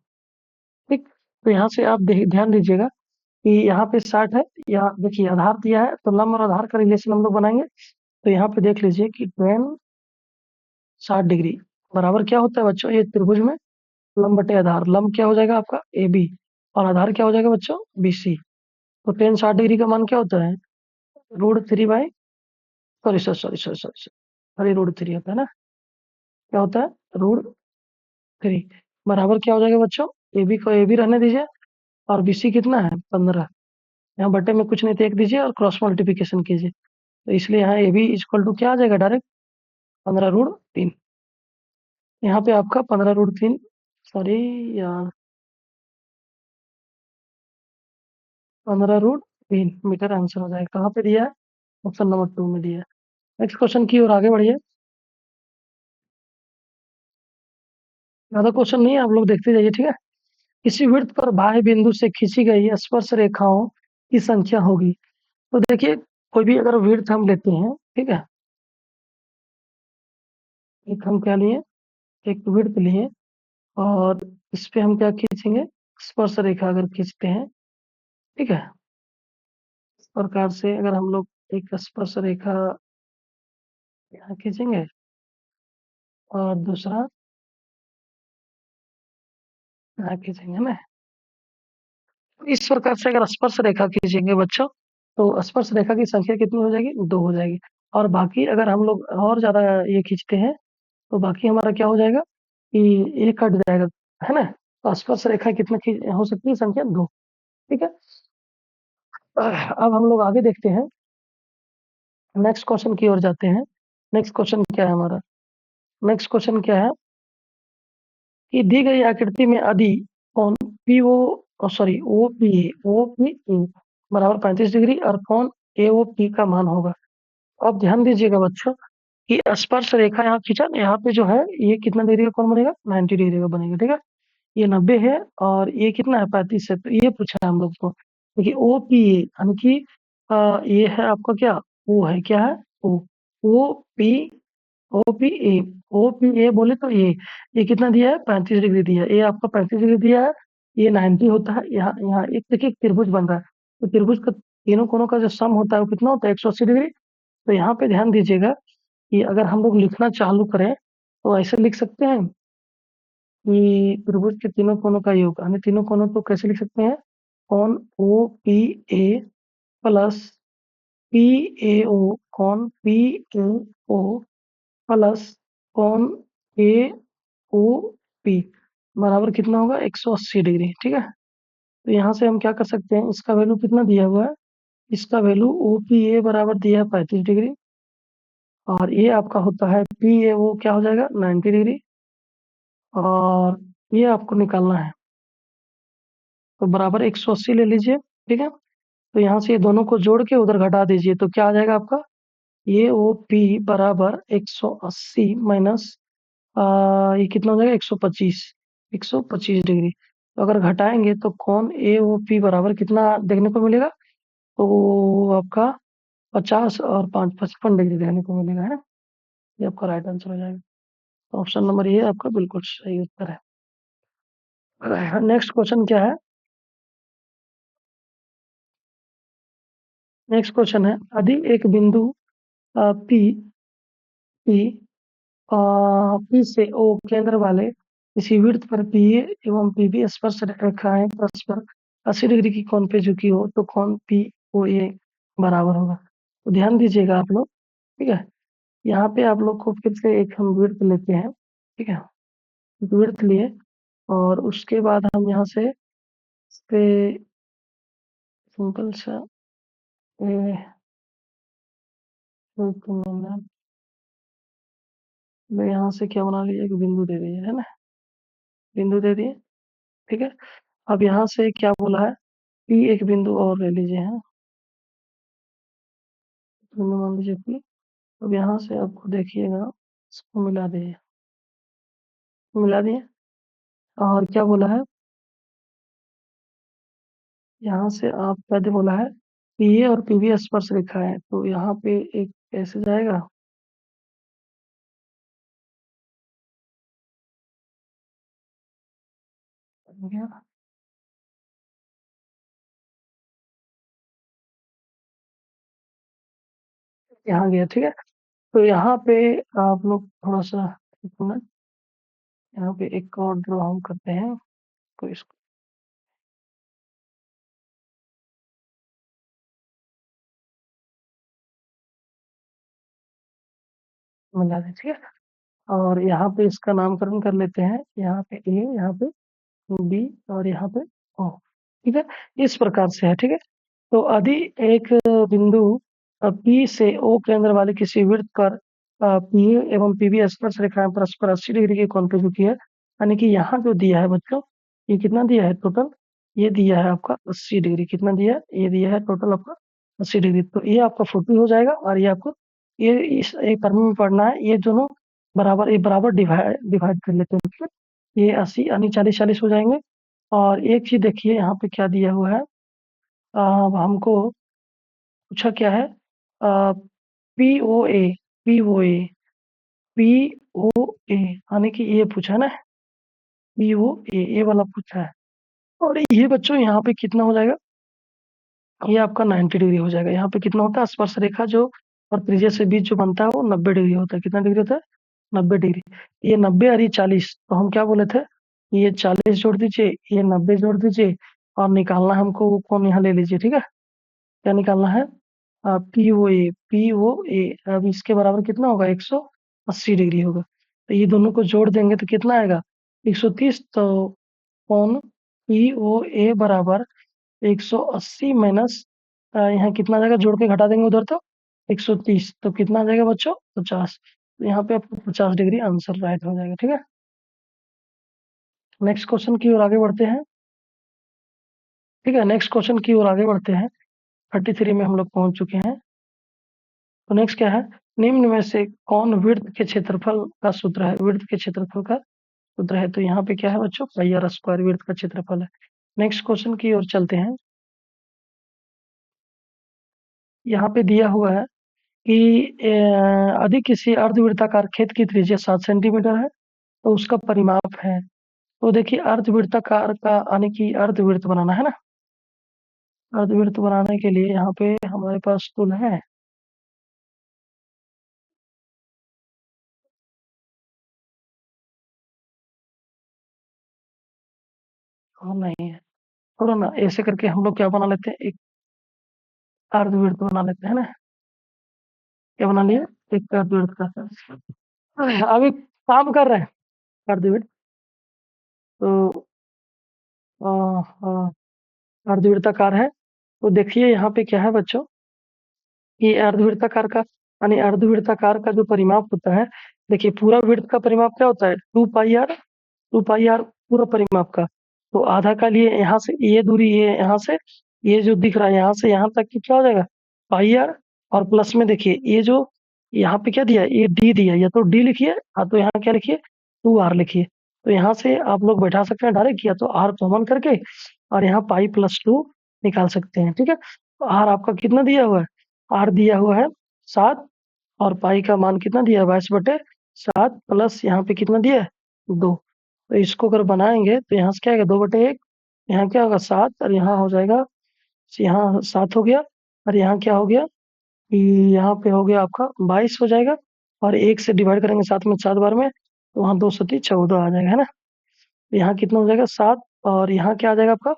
ठीक। तो यहाँ से आप ध्यान दीजिएगा कि यहाँ पे 60 है, यहाँ देखिए आधार दिया है, तो लंब और आधार का रिलेशन हम लोग बनाएंगे। तो यहाँ पे देख लीजिए कि tan 60 डिग्री बराबर क्या होता है बच्चों, ये त्रिभुज में लंब बटे आधार, लंब क्या हो जाएगा आपका AB, और आधार क्या हो जाएगा बच्चों BC। तो tan 60 डिग्री का मान क्या होता है? √3 बाई, सॉरी, अरे √3 होता है ना, क्या होता है? √3 बराबर क्या हो जाएगा बच्चों? AB को AB रहने दीजिए, और BC कितना है? 15। यहाँ बटे में कुछ नहीं तो 1 दीजिए और क्रॉस मल्टीप्लिकेशन कीजिए। तो इसलिए यहाँ AB इक्वल टू क्या आ जाएगा डायरेक्ट? 15√3। यहाँ पे आपका 15√3, सॉरी यार, 15√3 मीटर आंसर हो जाएगा। कहाँ पे दिया है? ऑप्शन नंबर 2 में दिया है। नेक्स्ट क्वेश्चन की ओर आगे बढ़िए। ज्यादा क्वेश्चन नहीं है, आप लोग देखते जाइए, ठीक है। किसी वृत्त पर बाह्य बिंदु से खींची गई स्पर्श रेखाओं की संख्या होगी। तो देखिए, कोई भी अगर वृत्त हम लेते हैं, ठीक है, एक हम क्या लिए, एक वृत्त लिए, और इस पे हम क्या खींचेंगे? स्पर्श रेखा अगर खींचते हैं, ठीक है, इस प्रकार से अगर हम लोग एक स्पर्श रेखा यहाँ खींचेंगे, और दूसरा यहाँ खींचेंगे ना, इस प्रकार से अगर स्पर्श रेखा खींचेंगे बच्चों, तो स्पर्श रेखा की संख्या कितनी हो जाएगी? 2 हो जाएगी। और बाकी अगर हम लोग और ज्यादा ये खींचते हैं, तो बाकी हमारा क्या हो जाएगा कि ये कट जाएगा, है ना। तो स्पर्श रेखा कितना हो सकती है? संख्या 2, ठीक है। अब हम लोग आगे देखते हैं, नेक्स्ट क्वेश्चन की ओर जाते हैं। नेक्स्ट क्वेश्चन क्या है हमारा? नेक्स्ट क्वेश्चन क्या है कि दी गई आकृति में यदि कोण OPE बराबर 35 डिग्री और कोण AOP का मान होगा। अब ध्यान दीजिएगा बच्चों कि स्पर्श रेखा यहाँ खींचा, यहाँ पे जो है ये कितना डिग्री का कोण बनेगा? 90 डिग्री का बनेगा, ठीक है। ये 90 है, और ये कितना है? 35 है। तो ये पूछा है हम लोग को। देखिए OPA यानी कि ये है आपका क्या? O है, क्या है? O, OP, OPA, OPA बोले तो ये कितना दिया है? 35 डिग्री दिया है। ये आपका 35 डिग्री दिया है, ये 90 होता है। यहाँ यहाँ एक देखिए त्रिभुज बन रहा है, तो त्रिभुज का तीनों कोणों का जो सम होता है वो कितना होता है? 180 डिग्री। तो यहाँ पे ध्यान दीजिएगा कि अगर हम लोग लिखना चालू करें, तो ऐसे लिख सकते हैं कि त्रिभुज के तीनों कोणों का योग, यानी तीनों कोणों को कैसे लिख सकते हैं? कोण OPA प्लस PAO, कोण PAO प्लस कोण AOP बराबर कितना होगा? 180 डिग्री, ठीक है। तो यहाँ से हम क्या कर सकते हैं, इसका वैल्यू कितना दिया हुआ है? इसका वैल्यू OPA बराबर दिया है 35 डिग्री, और ये आपका होता है PAO, क्या हो जाएगा? 90 डिग्री, और ये आपको निकालना है, तो बराबर 180 ले लीजिए, ठीक है। तो यहाँ से ये दोनों को जोड़ के उधर घटा दीजिए, तो क्या आ जाएगा आपका? ये OP बराबर 180 माइनस ये कितना हो जाएगा? 125, 125 डिग्री। तो अगर घटाएंगे तो कोण AOP बराबर कितना देखने को मिलेगा? तो आपका 50 और 5 55 डिग्री देखने को मिलेगा, है ना। ये आपका राइट आंसर हो जाएगा। तो ऑप्शन नंबर ये आपका बिल्कुल सही उत्तर है। नेक्स्ट क्वेश्चन क्या है? नेक्स्ट क्वेश्चन है, यदि एक बिंदु P P P से O केंद्र वाले किसी वृत्त पर PA एवं PB स्पर्श रेखाएं परस्पर 80 डिग्री की कोण पे झुकी हो, तो कोण POA बराबर होगा। तो ध्यान दीजिएगा आप लोग, ठीक है। यहाँ पे आप लोग को फिर से एक हम वृत्त लेते हैं, ठीक है। एक वृत्त लिए, और उसके बाद हम यहाँ से इस पे सिंपल सा यहाँ से क्या बना लीजिए, एक बिंदु दे दिए, है ना, बिंदु दे दिए, ठीक है। अब यहाँ से क्या बोला है? P एक बिंदु और ले लीजिए, है, बिंदु मान लीजिए P, अब यहाँ से आपको देखिएगा, इसको मिला दिए। और क्या बोला है, यहाँ से आप पहले बोला है पीए और पीवी स्पर्श रेखा है, तो यहाँ पे एक कैसे जाएगा, गया, यहाँ गया, ठीक है। तो यहाँ पे आप लोग थोड़ा सा एक मिनट, यहाँ पे एक और ड्रॉ हम करते हैं, तो इसको मिला दें, ठीक है। और यहाँ पे इसका नामकरण कर लेते हैं, यहाँ पे ए, यहाँ पे बी और यहाँ पे ओ, ठीक है। इस प्रकार से है, ठीक है। तो यदि एक बिंदु पी से ओ केंद्र वाले किसी वृत्त पर पी एवं पीबी स्पर्श रेखाएं परस्पर 80 डिग्री के कोण पे झुकी है, यानी कि यहाँ जो दिया है बच्चों, ये कितना दिया है टोटल, ये दिया है आपका 80 डिग्री, कितना दिया है, ये दिया है टोटल आपका 80 डिग्री। तो ये आपका 40 हो जाएगा, और ये आपको ये इस एक टर्म में पढ़ना है, ये दोनों बराबर, ये बराबर डिवाइड डिवाइड कर लेते हैं, ठीक है। ये 80 यानी 40-40 हो जाएंगे। और एक चीज देखिए यहाँ पे क्या दिया हुआ है, हमको पूछा क्या है, पी ओ ए, पी ओ ए, पी ओ ए, यानी कि ये पूछा है ना, पी ओ ए वाला पूछा है। और ये बच्चों यहाँ पे कितना हो जाएगा, ये आपका 90 डिग्री हो जाएगा। यहाँ पे कितना होता है, स्पर्श रेखा जो और त्रिज्या से बीच जो बनता है वो 90 डिग्री होता है। कितना डिग्री होता है, 90 डिग्री। ये 90 और ये 40, तो हम क्या बोले थे, ये 40 जोड़ दीजिए, ये 90 जोड़ दीजिए, और निकालना है हमको वो कौन, यहाँ ले लीजिए, ठीक है। क्या निकालना है, पी ओ ए, पी ओ ए। अब इसके बराबर कितना होगा, 180 डिग्री होगा। तो ये दोनों को जोड़ देंगे तो कितना आएगा, 130। तो कौन पी ओ ए बराबर 180 माइनस, यहाँ कितना आ जाएगा, जोड़ के घटा देंगे उधर तो 130, तो कितना आ जाएगा बच्चों, 50। तो यहाँ पे आपको 50 डिग्री आंसर राइट हो जाएगा, ठीक है। नेक्स्ट क्वेश्चन की ओर आगे बढ़ते हैं, ठीक है। नेक्स्ट क्वेश्चन की ओर आगे बढ़ते हैं, 33 में हम लोग पहुंच चुके हैं। तो नेक्स्ट क्या है, निम्न में से कौन वृत्त के क्षेत्रफल का सूत्र है, वृत्त के क्षेत्रफल का सूत्र है। तो यहाँ पे क्या है बच्चों, पाई आर स्क्वायर वृत्त का क्षेत्रफल है। नेक्स्ट क्वेश्चन की ओर चलते हैं। यहाँ पे दिया हुआ है कि यदि किसी अर्धवृत्ताकार खेत की त्रिज्या 7 सेंटीमीटर है, तो उसका परिमाप है। तो देखिए अर्धवृत्ताकार का, यानी कि अर्धवृत्त बनाना है ना, अर्धवृत्त बनाने के लिए यहाँ पे हमारे पास टूल है, और नहीं है, थोड़ा ना ऐसे करके हम लोग क्या बना लेते हैं, एक अर्धवृत्त बना लेते हैं ना। क्या बना लिया, एक अर्धवृत्त का, अभी काम कर रहे हैं अर्धवृत्त। तो अ, अ, अर्धवृत्ताकार है। तो देखिए यहाँ पे क्या है बच्चों, ये अर्धवृत्ताकार का, यानी अर्धवृत्ताकार का जो परिमाप होता है, देखिए पूरा वृत्त का परिमाप क्या होता है, 2 पाई आर, 2 पाई आर पूरा परिमाप का। तो आधा का लिए यहाँ से ये दूरी, ये यहाँ से ये जो दिख रहा है यहाँ से यहाँ तक की क्या हो जाएगा, पाई आर। और प्लस में देखिए ये जो यहाँ पे क्या दिया है, ये डी दिया है, या तो डी लिखिए, या तो यहाँ क्या लिखिए, 2 आर लिखिए। तो यहाँ से आप लोग बैठा सकते हैं डायरेक्ट, या तो आर कॉमन करके और यहाँ पाई+2 निकाल सकते हैं, ठीक है। तो आर आपका कितना दिया हुआ है, आर दिया हुआ है 7, और पाई का मान कितना दिया है, 22/7, प्लस यहाँ पे कितना दिया है, 2। तो इसको अगर बनाएंगे तो यहाँ से क्या आएगा, 2/1, यहाँ क्या होगा 7, और यहाँ हो जाएगा, यहाँ 7 हो गया, और यहाँ क्या हो गया कि यहाँ पे हो गया आपका 22 हो जाएगा। और 1 से डिवाइड करेंगे 7 में 7 बार में, तो वहाँ 2×7=14 आ जाएगा, है ना। तो यहाँ कितना हो जाएगा 7, और यहाँ क्या आ जाएगा आपका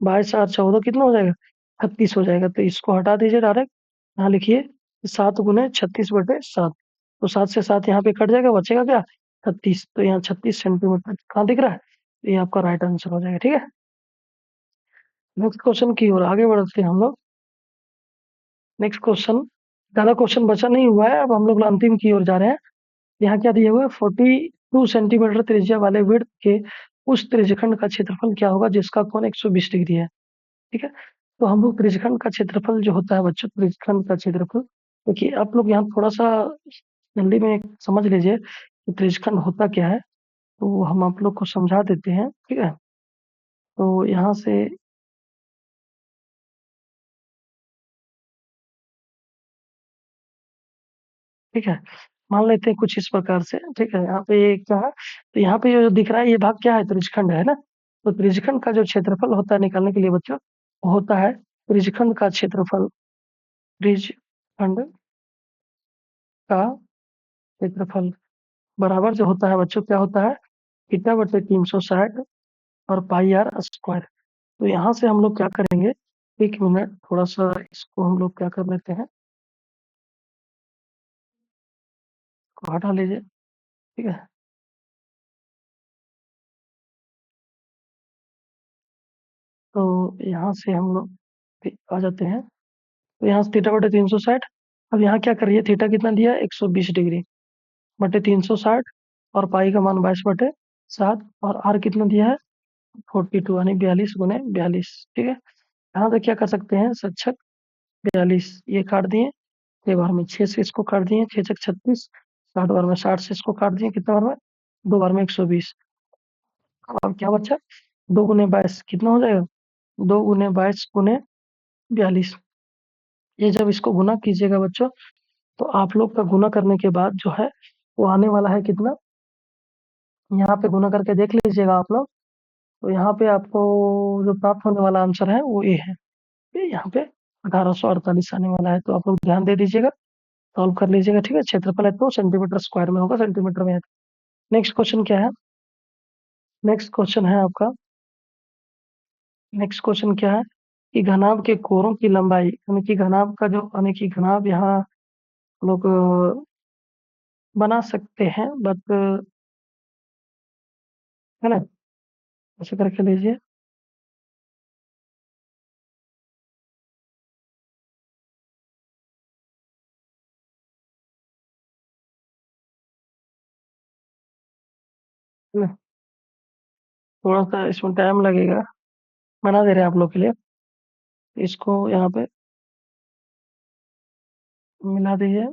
22 और 14 कितना हो जाएगा, 36 हो जाएगा। तो इसको हटा दीजिए डायरेक्ट, यहाँ लिखिए 7×36/7। तो 7 से 7 यहाँ पे कट जाएगा, बचेगा क्या, 36। तो यहाँ 36 सेंटीमीटर कहाँ दिख रहा है, तो ये आपका राइट आंसर हो जाएगा, ठीक है। नेक्स्ट क्वेश्चन की ओर आगे बढ़ते हैं हम लोग। नेक्स्ट क्वेश्चन, ज्यादा क्वेश्चन बचा नहीं हुआ है, अब हम लोग अंतिम की ओर जा रहे हैं। यहाँ क्या दिया हुआ है, 42 सेंटीमीटर त्रिज्या वाले वृत्त के उस त्रिज्यखंड का क्षेत्रफल क्या होगा जिसका कोण 120 डिग्री है, ठीक है। तो हम लोग त्रिज्यखंड का क्षेत्रफल जो होता है बच्चों, त्रिज्यखंड का क्षेत्रफल, देखिए आप लोग यहाँ थोड़ा-सा जल्दी में समझ लीजिए कि त्रिज्यखंड होता क्या है, तो हम आप लोग को समझा देते हैं, ठीक है? तो यहाँ से ठीक है, मान लेते हैं कुछ इस प्रकार से, ठीक है? यहाँ पे ये क्या है, तो यहाँ पे जो दिख रहा है ये भाग क्या है? त्रिज्यखंड है ना? तो त्रिज्यखंड का जो क्षेत्रफल होता है निकालने के लिए बच्चों, वो होता है त्रिज्यखंड का क्षेत्रफल, त्रिज्यखंड का क्षेत्रफल बराबर जो होता है बच्चों क्या होता है? थीटा बटे 360 और पाई आर स्क्वायर। तो यहाँ से हम लोग क्या करेंगे, 1 मिनट थोड़ा-सा इसको हम लोग क्या कर लेते हैं, इसको हटा लीजिए, ठीक है? तो यहाँ से हम लोग आ जाते हैं, तो यहाँ से थीटा बटे 360, अब यहाँ क्या करिए, थीटा कितना दिया है? 120 डिग्री बटे 360 और पाई का मान 22/7 और आर कितना दिया है? 42 यानी 42 गुने 42, ठीक है? यहाँ से क्या कर सकते हैं, सक्षक 42 ये काट दिए, 6 बार में 6 से इसको काट दिए, 6 छक 36, 60 बार में 60 से इसको काट दिए, कितने बार में? 2 बार में 120। अब क्या बचा? 2 गुने 22 कितना हो जाएगा? 2 गुने 22 गुने 42। ये जब इसको गुना कीजिएगा बच्चों, तो आप लोग का गुना करने के बाद जो है, वो आने वाला है कितना? यहाँ पे गुना करके देख लीजिएगा आप लोग, तो यहाँ पे आपको जो प्राप्त होने वाला आंसर है वो ये है। ये यहाँ पे 1848 आने वाला है, तो आप लोग ध्यान दे दीजिएगा, सॉल्व कर लीजिएगा, ठीक है? क्षेत्रफल है तो सेंटीमीटर स्क्वायर में होगा, सेंटीमीटर में है। नेक्स्ट क्वेश्चन क्या है? नेक्स्ट क्वेश्चन है आपका, नेक्स्ट क्वेश्चन क्या है कि घनाभ के कोरों की लंबाई, यानी कि घनाभ का जो, यानी कि घनाभ यहाँ लोग बना सकते हैं, बट है ना, ऐसे करके लीजिए। है ना? थोड़ा सा इसमें टाइम लगेगा, बना दे रहे हैं आप लोग के लिए। इसको यहाँ पे मिला दीजिए,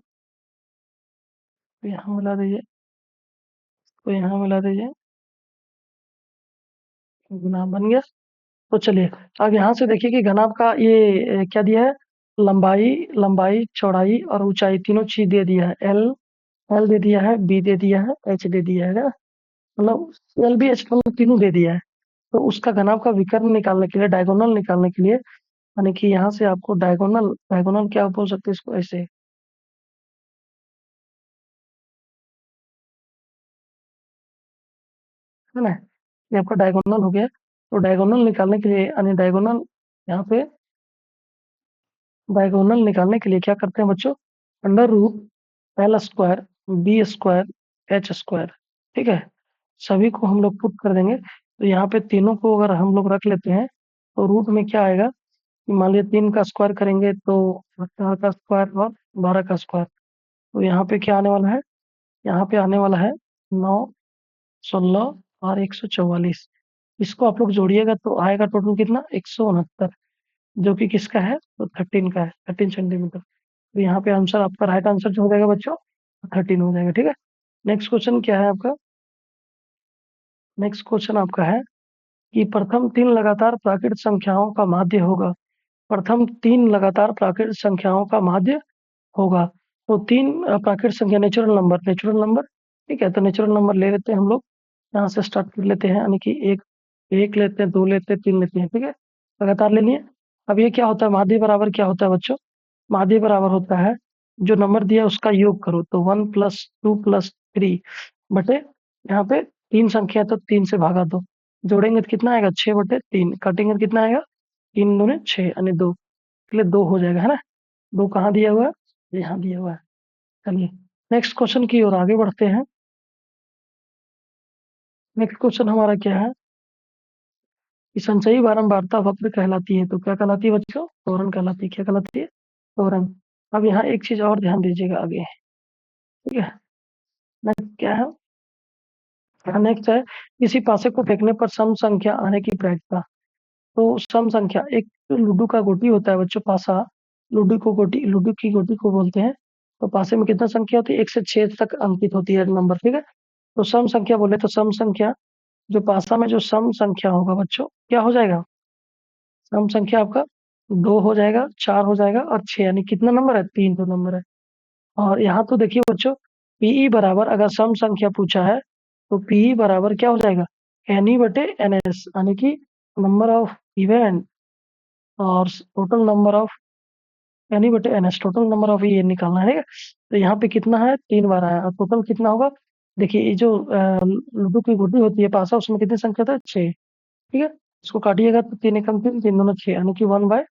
तो यहाँ मिला दीजिए, तो यहाँ मिला दीजिए, घनाभ बन गया। तो चलिए, अब यहाँ से देखिए कि घनाभ का ये क्या दिया है, लंबाई, लंबाई, चौड़ाई और ऊंचाई तीनों चीज दे दिया है। एल, एल दे दिया है, बी दे दिया है, एच दे दिया है ना, मतलब एल बी एच मतलब तीनों दे दिया है। तो उसका घनाभ का विकर्ण निकालने के लिए, डायगोनल निकालने के लिए, यानी कि यहाँ से आपको डायगोनल, डायगोनल क्या बोल सकते हैं इसको, ऐसे, है ना? ये आपका डायगोनल हो गया। तो डायगोनल निकालने के लिए, यानी डायगोनल, यहाँ पे डायगोनल निकालने के लिए क्या करते हैं बच्चों, under root L square B square H square, ठीक है? सभी को हम लोग पुट कर देंगे, तो यहाँ पे तीनों को अगर हम लोग रख लेते हैं, तो रूट में क्या आएगा कि मान लीजिए 3 का स्क्वायर करेंगे तो 4 का स्क्वायर और 12 का स्क्वायर, तो यहाँ पे क्या आने वाला है, यहाँ पे आने वाला है 9, 16 और 144। इसको आप लोग जोड़िएगा तो आएगा टोटल कितना, 169, जो कि किसका है, तो 13 का है, 13 सेंटीमीटर। तो यहाँ पे आंसर आपका, राइट आंसर जो हो जाएगा बच्चों, 13 हो जाएगा, ठीक है? नेक्स्ट क्वेश्चन क्या है आपका, नेक्स्ट क्वेश्चन आपका है कि प्रथम 3 लगातार प्राकृत संख्याओं का माध्य होगा, प्रथम 3 लगातार प्राकृत संख्याओं का माध्य होगा। तो 3 प्राकृत संख्या, नेचुरल नंबर, नेचुरल नंबर, ठीक है? तो नेचुरल नंबर ले लेते हैं हम लोग, यहाँ से स्टार्ट कर लेते हैं, यानी कि एक, एक लेते हैं, 2 लेते हैं, 3 लेते हैं, ठीक है? लगातार ले लिए। अब ये क्या होता है, माध्य बराबर क्या होता है बच्चों, माध्य बराबर होता है जो नंबर दिया है उसका योग करो, तो 1 + 2 + 3 बटे, यहाँ पे 3 संख्या है तो 3 से भागा दो, जोड़ेंगे तो कितना आएगा, 6/3, काटेंगे तो कितना आएगा, 3 दूने 6 यानी 2, इसलिए 2 हो जाएगा, है ना? 2 कहाँ दिया हुआ है, यहाँ दिया हुआ है। चलिए नेक्स्ट क्वेश्चन की ओर आगे बढ़ते हैं। नेक्स्ट क्वेश्चन हमारा क्या है कि संचयी बारंबारता वक्र कहलाती है, तो क्या कहलाती है बच्चों, त्वरण कहलाती है। क्या कहलाती है, त्वरण। अब यहाँ एक चीज और ध्यान दीजिएगा आगे, ठीक है? नेक्स्ट क्या है, नेक्स्ट है किसी पासे को फेंकने पर सम संख्या आने की प्रायिकता। तो सम संख्या, एक तो लूडो का गोटी होता है बच्चों, पासा, लूडो को गोटी, लूडो की गोटी को बोलते हैं, तो पासे में कितना संख्या होती है? 1 से 6 तक अंकित होती है नंबर, ठीक है? तो सम संख्या बोले तो सम संख्या जो पासा में जो सम संख्या होगा बच्चों, क्या हो जाएगा? सम संख्या आपका 2 हो जाएगा, 4 हो जाएगा और 6, यानी कितना नंबर है? 3 तो नंबर है। और यहाँ तो देखिए बच्चों, पीई बराबर अगर सम संख्या पूछा है, तो पीई बराबर क्या हो जाएगा? एनई बटे एनएस, यानी कि नंबर ऑफ इवेंट और टोटल नंबर ऑफ एनई बटे एनएस, टोटल नंबर ऑफ ये निकालना है। तो यहाँ पे कितना है? 3 बार आया और टोटल कितना होगा? देखिए ये जो लूडो की गुड्डी होती है पासा, उसमें कितनी संख्या था? 6, ठीक है? इसको काटिएगा तो 3 एकम 3, 3 दूना 6, यानी कि 1/2।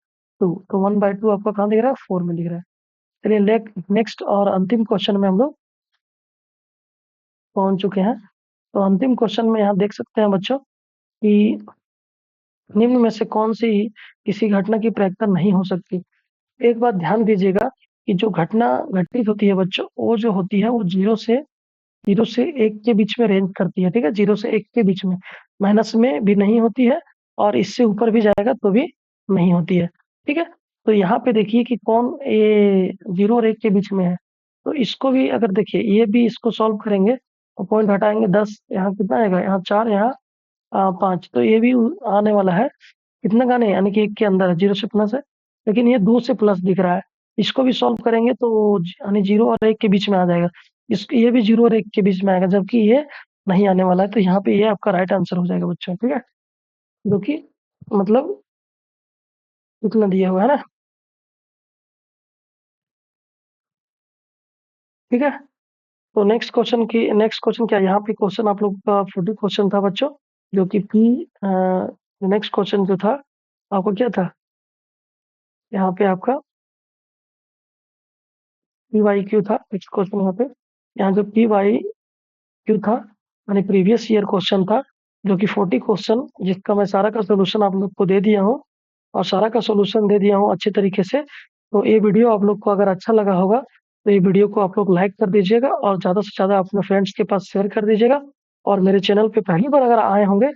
तो 1/2 आपका कहाँ दिख रहा है? 4 में दिख रहा है। चलिए नेक्स्ट और अंतिम क्वेश्चन में हम लोग पहुंच चुके हैं। तो अंतिम क्वेश्चन में यहाँ देख सकते हैं बच्चों कि निम्न में से कौन सी किसी घटना की प्रायिकता नहीं हो सकती? एक बात ध्यान दीजिएगा कि जो घटना घटित होती है बच्चों, वो जो होती है वो 0 से 1 के बीच में रेंज करती है, ठीक है? 0 से 1 के बीच में, माइनस में भी नहीं होती है और इससे ऊपर भी जाएगा तो भी नहीं होती है, ठीक है? तो यहाँ पे देखिए कि कौन ये 0 और 1 के बीच में है। तो इसको भी अगर देखिए, ये भी इसको सॉल्व करेंगे तो पॉइंट हटाएंगे 10, यहाँ कितना आएगा? यहाँ 4, यहाँ 5, तो ये भी आने वाला है। कितना का नहीं, यानी कि 1 के अंदर है, 0 से प्लस है, लेकिन ये 2 से प्लस दिख रहा है। इसको भी सॉल्व करेंगे तो यानी 0 और 1 के बीच में आ जाएगा। ये भी 0 और 1 के बीच में आएगा, जबकि ये नहीं आने वाला है। तो यहाँ पे ये आपका राइट आंसर हो जाएगा बच्चों, ठीक है? जो कि मतलब इतना दिया हुआ है ना, ठीक है? तो नेक्स्ट क्वेश्चन क्या है? यहाँ पे क्वेश्चन आप लोग का 40 क्वेश्चन था बच्चों, जो कि नेक्स्ट क्वेश्चन जो था आपका क्या था? यहाँ पे आपका पी वाई क्यू था। नेक्स्ट क्वेश्चन यहाँ पे, यहाँ जो पी वाई क्यू था, यानी प्रीवियस ईयर क्वेश्चन था, जो कि 40 क्वेश्चन, जिसका मैं सारा का सोल्यूशन आप लोग को दे दिया हूँ और सारा का सोल्यूशन दे दिया हूँ अच्छे तरीके से। तो ये वीडियो आप लोग को अगर अच्छा लगा होगा तो ये वीडियो को आप लोग लाइक कर दीजिएगा और ज़्यादा से ज़्यादा अपने फ्रेंड्स के पास शेयर कर दीजिएगा। और मेरे चैनल पे पहली बार अगर आए होंगे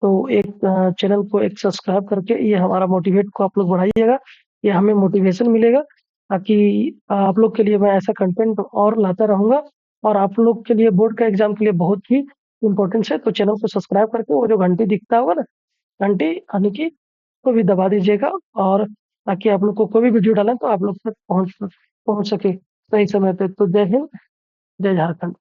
तो एक चैनल को एक सब्सक्राइब करके ये हमारा मोटिवेट को आप लोग बढ़ाइएगा, ये हमें मोटिवेशन मिलेगा, ताकि आप लोग के लिए मैं ऐसा कंटेंट और लाता रहूँगा। और आप लोग के लिए बोर्ड का एग्जाम के लिए बहुत ही इम्पोर्टेंट है। तो चैनल को सब्सक्राइब करके वो जो घंटी दिखता होगा ना, घंटी यानी कि को भी दबा दीजिएगा, और ताकि आप लोग को कोई भी वीडियो डालें तो आप लोग तक पहुँच पहुँच सके सही समय पे। तो जय हिंद, जय झारखंड।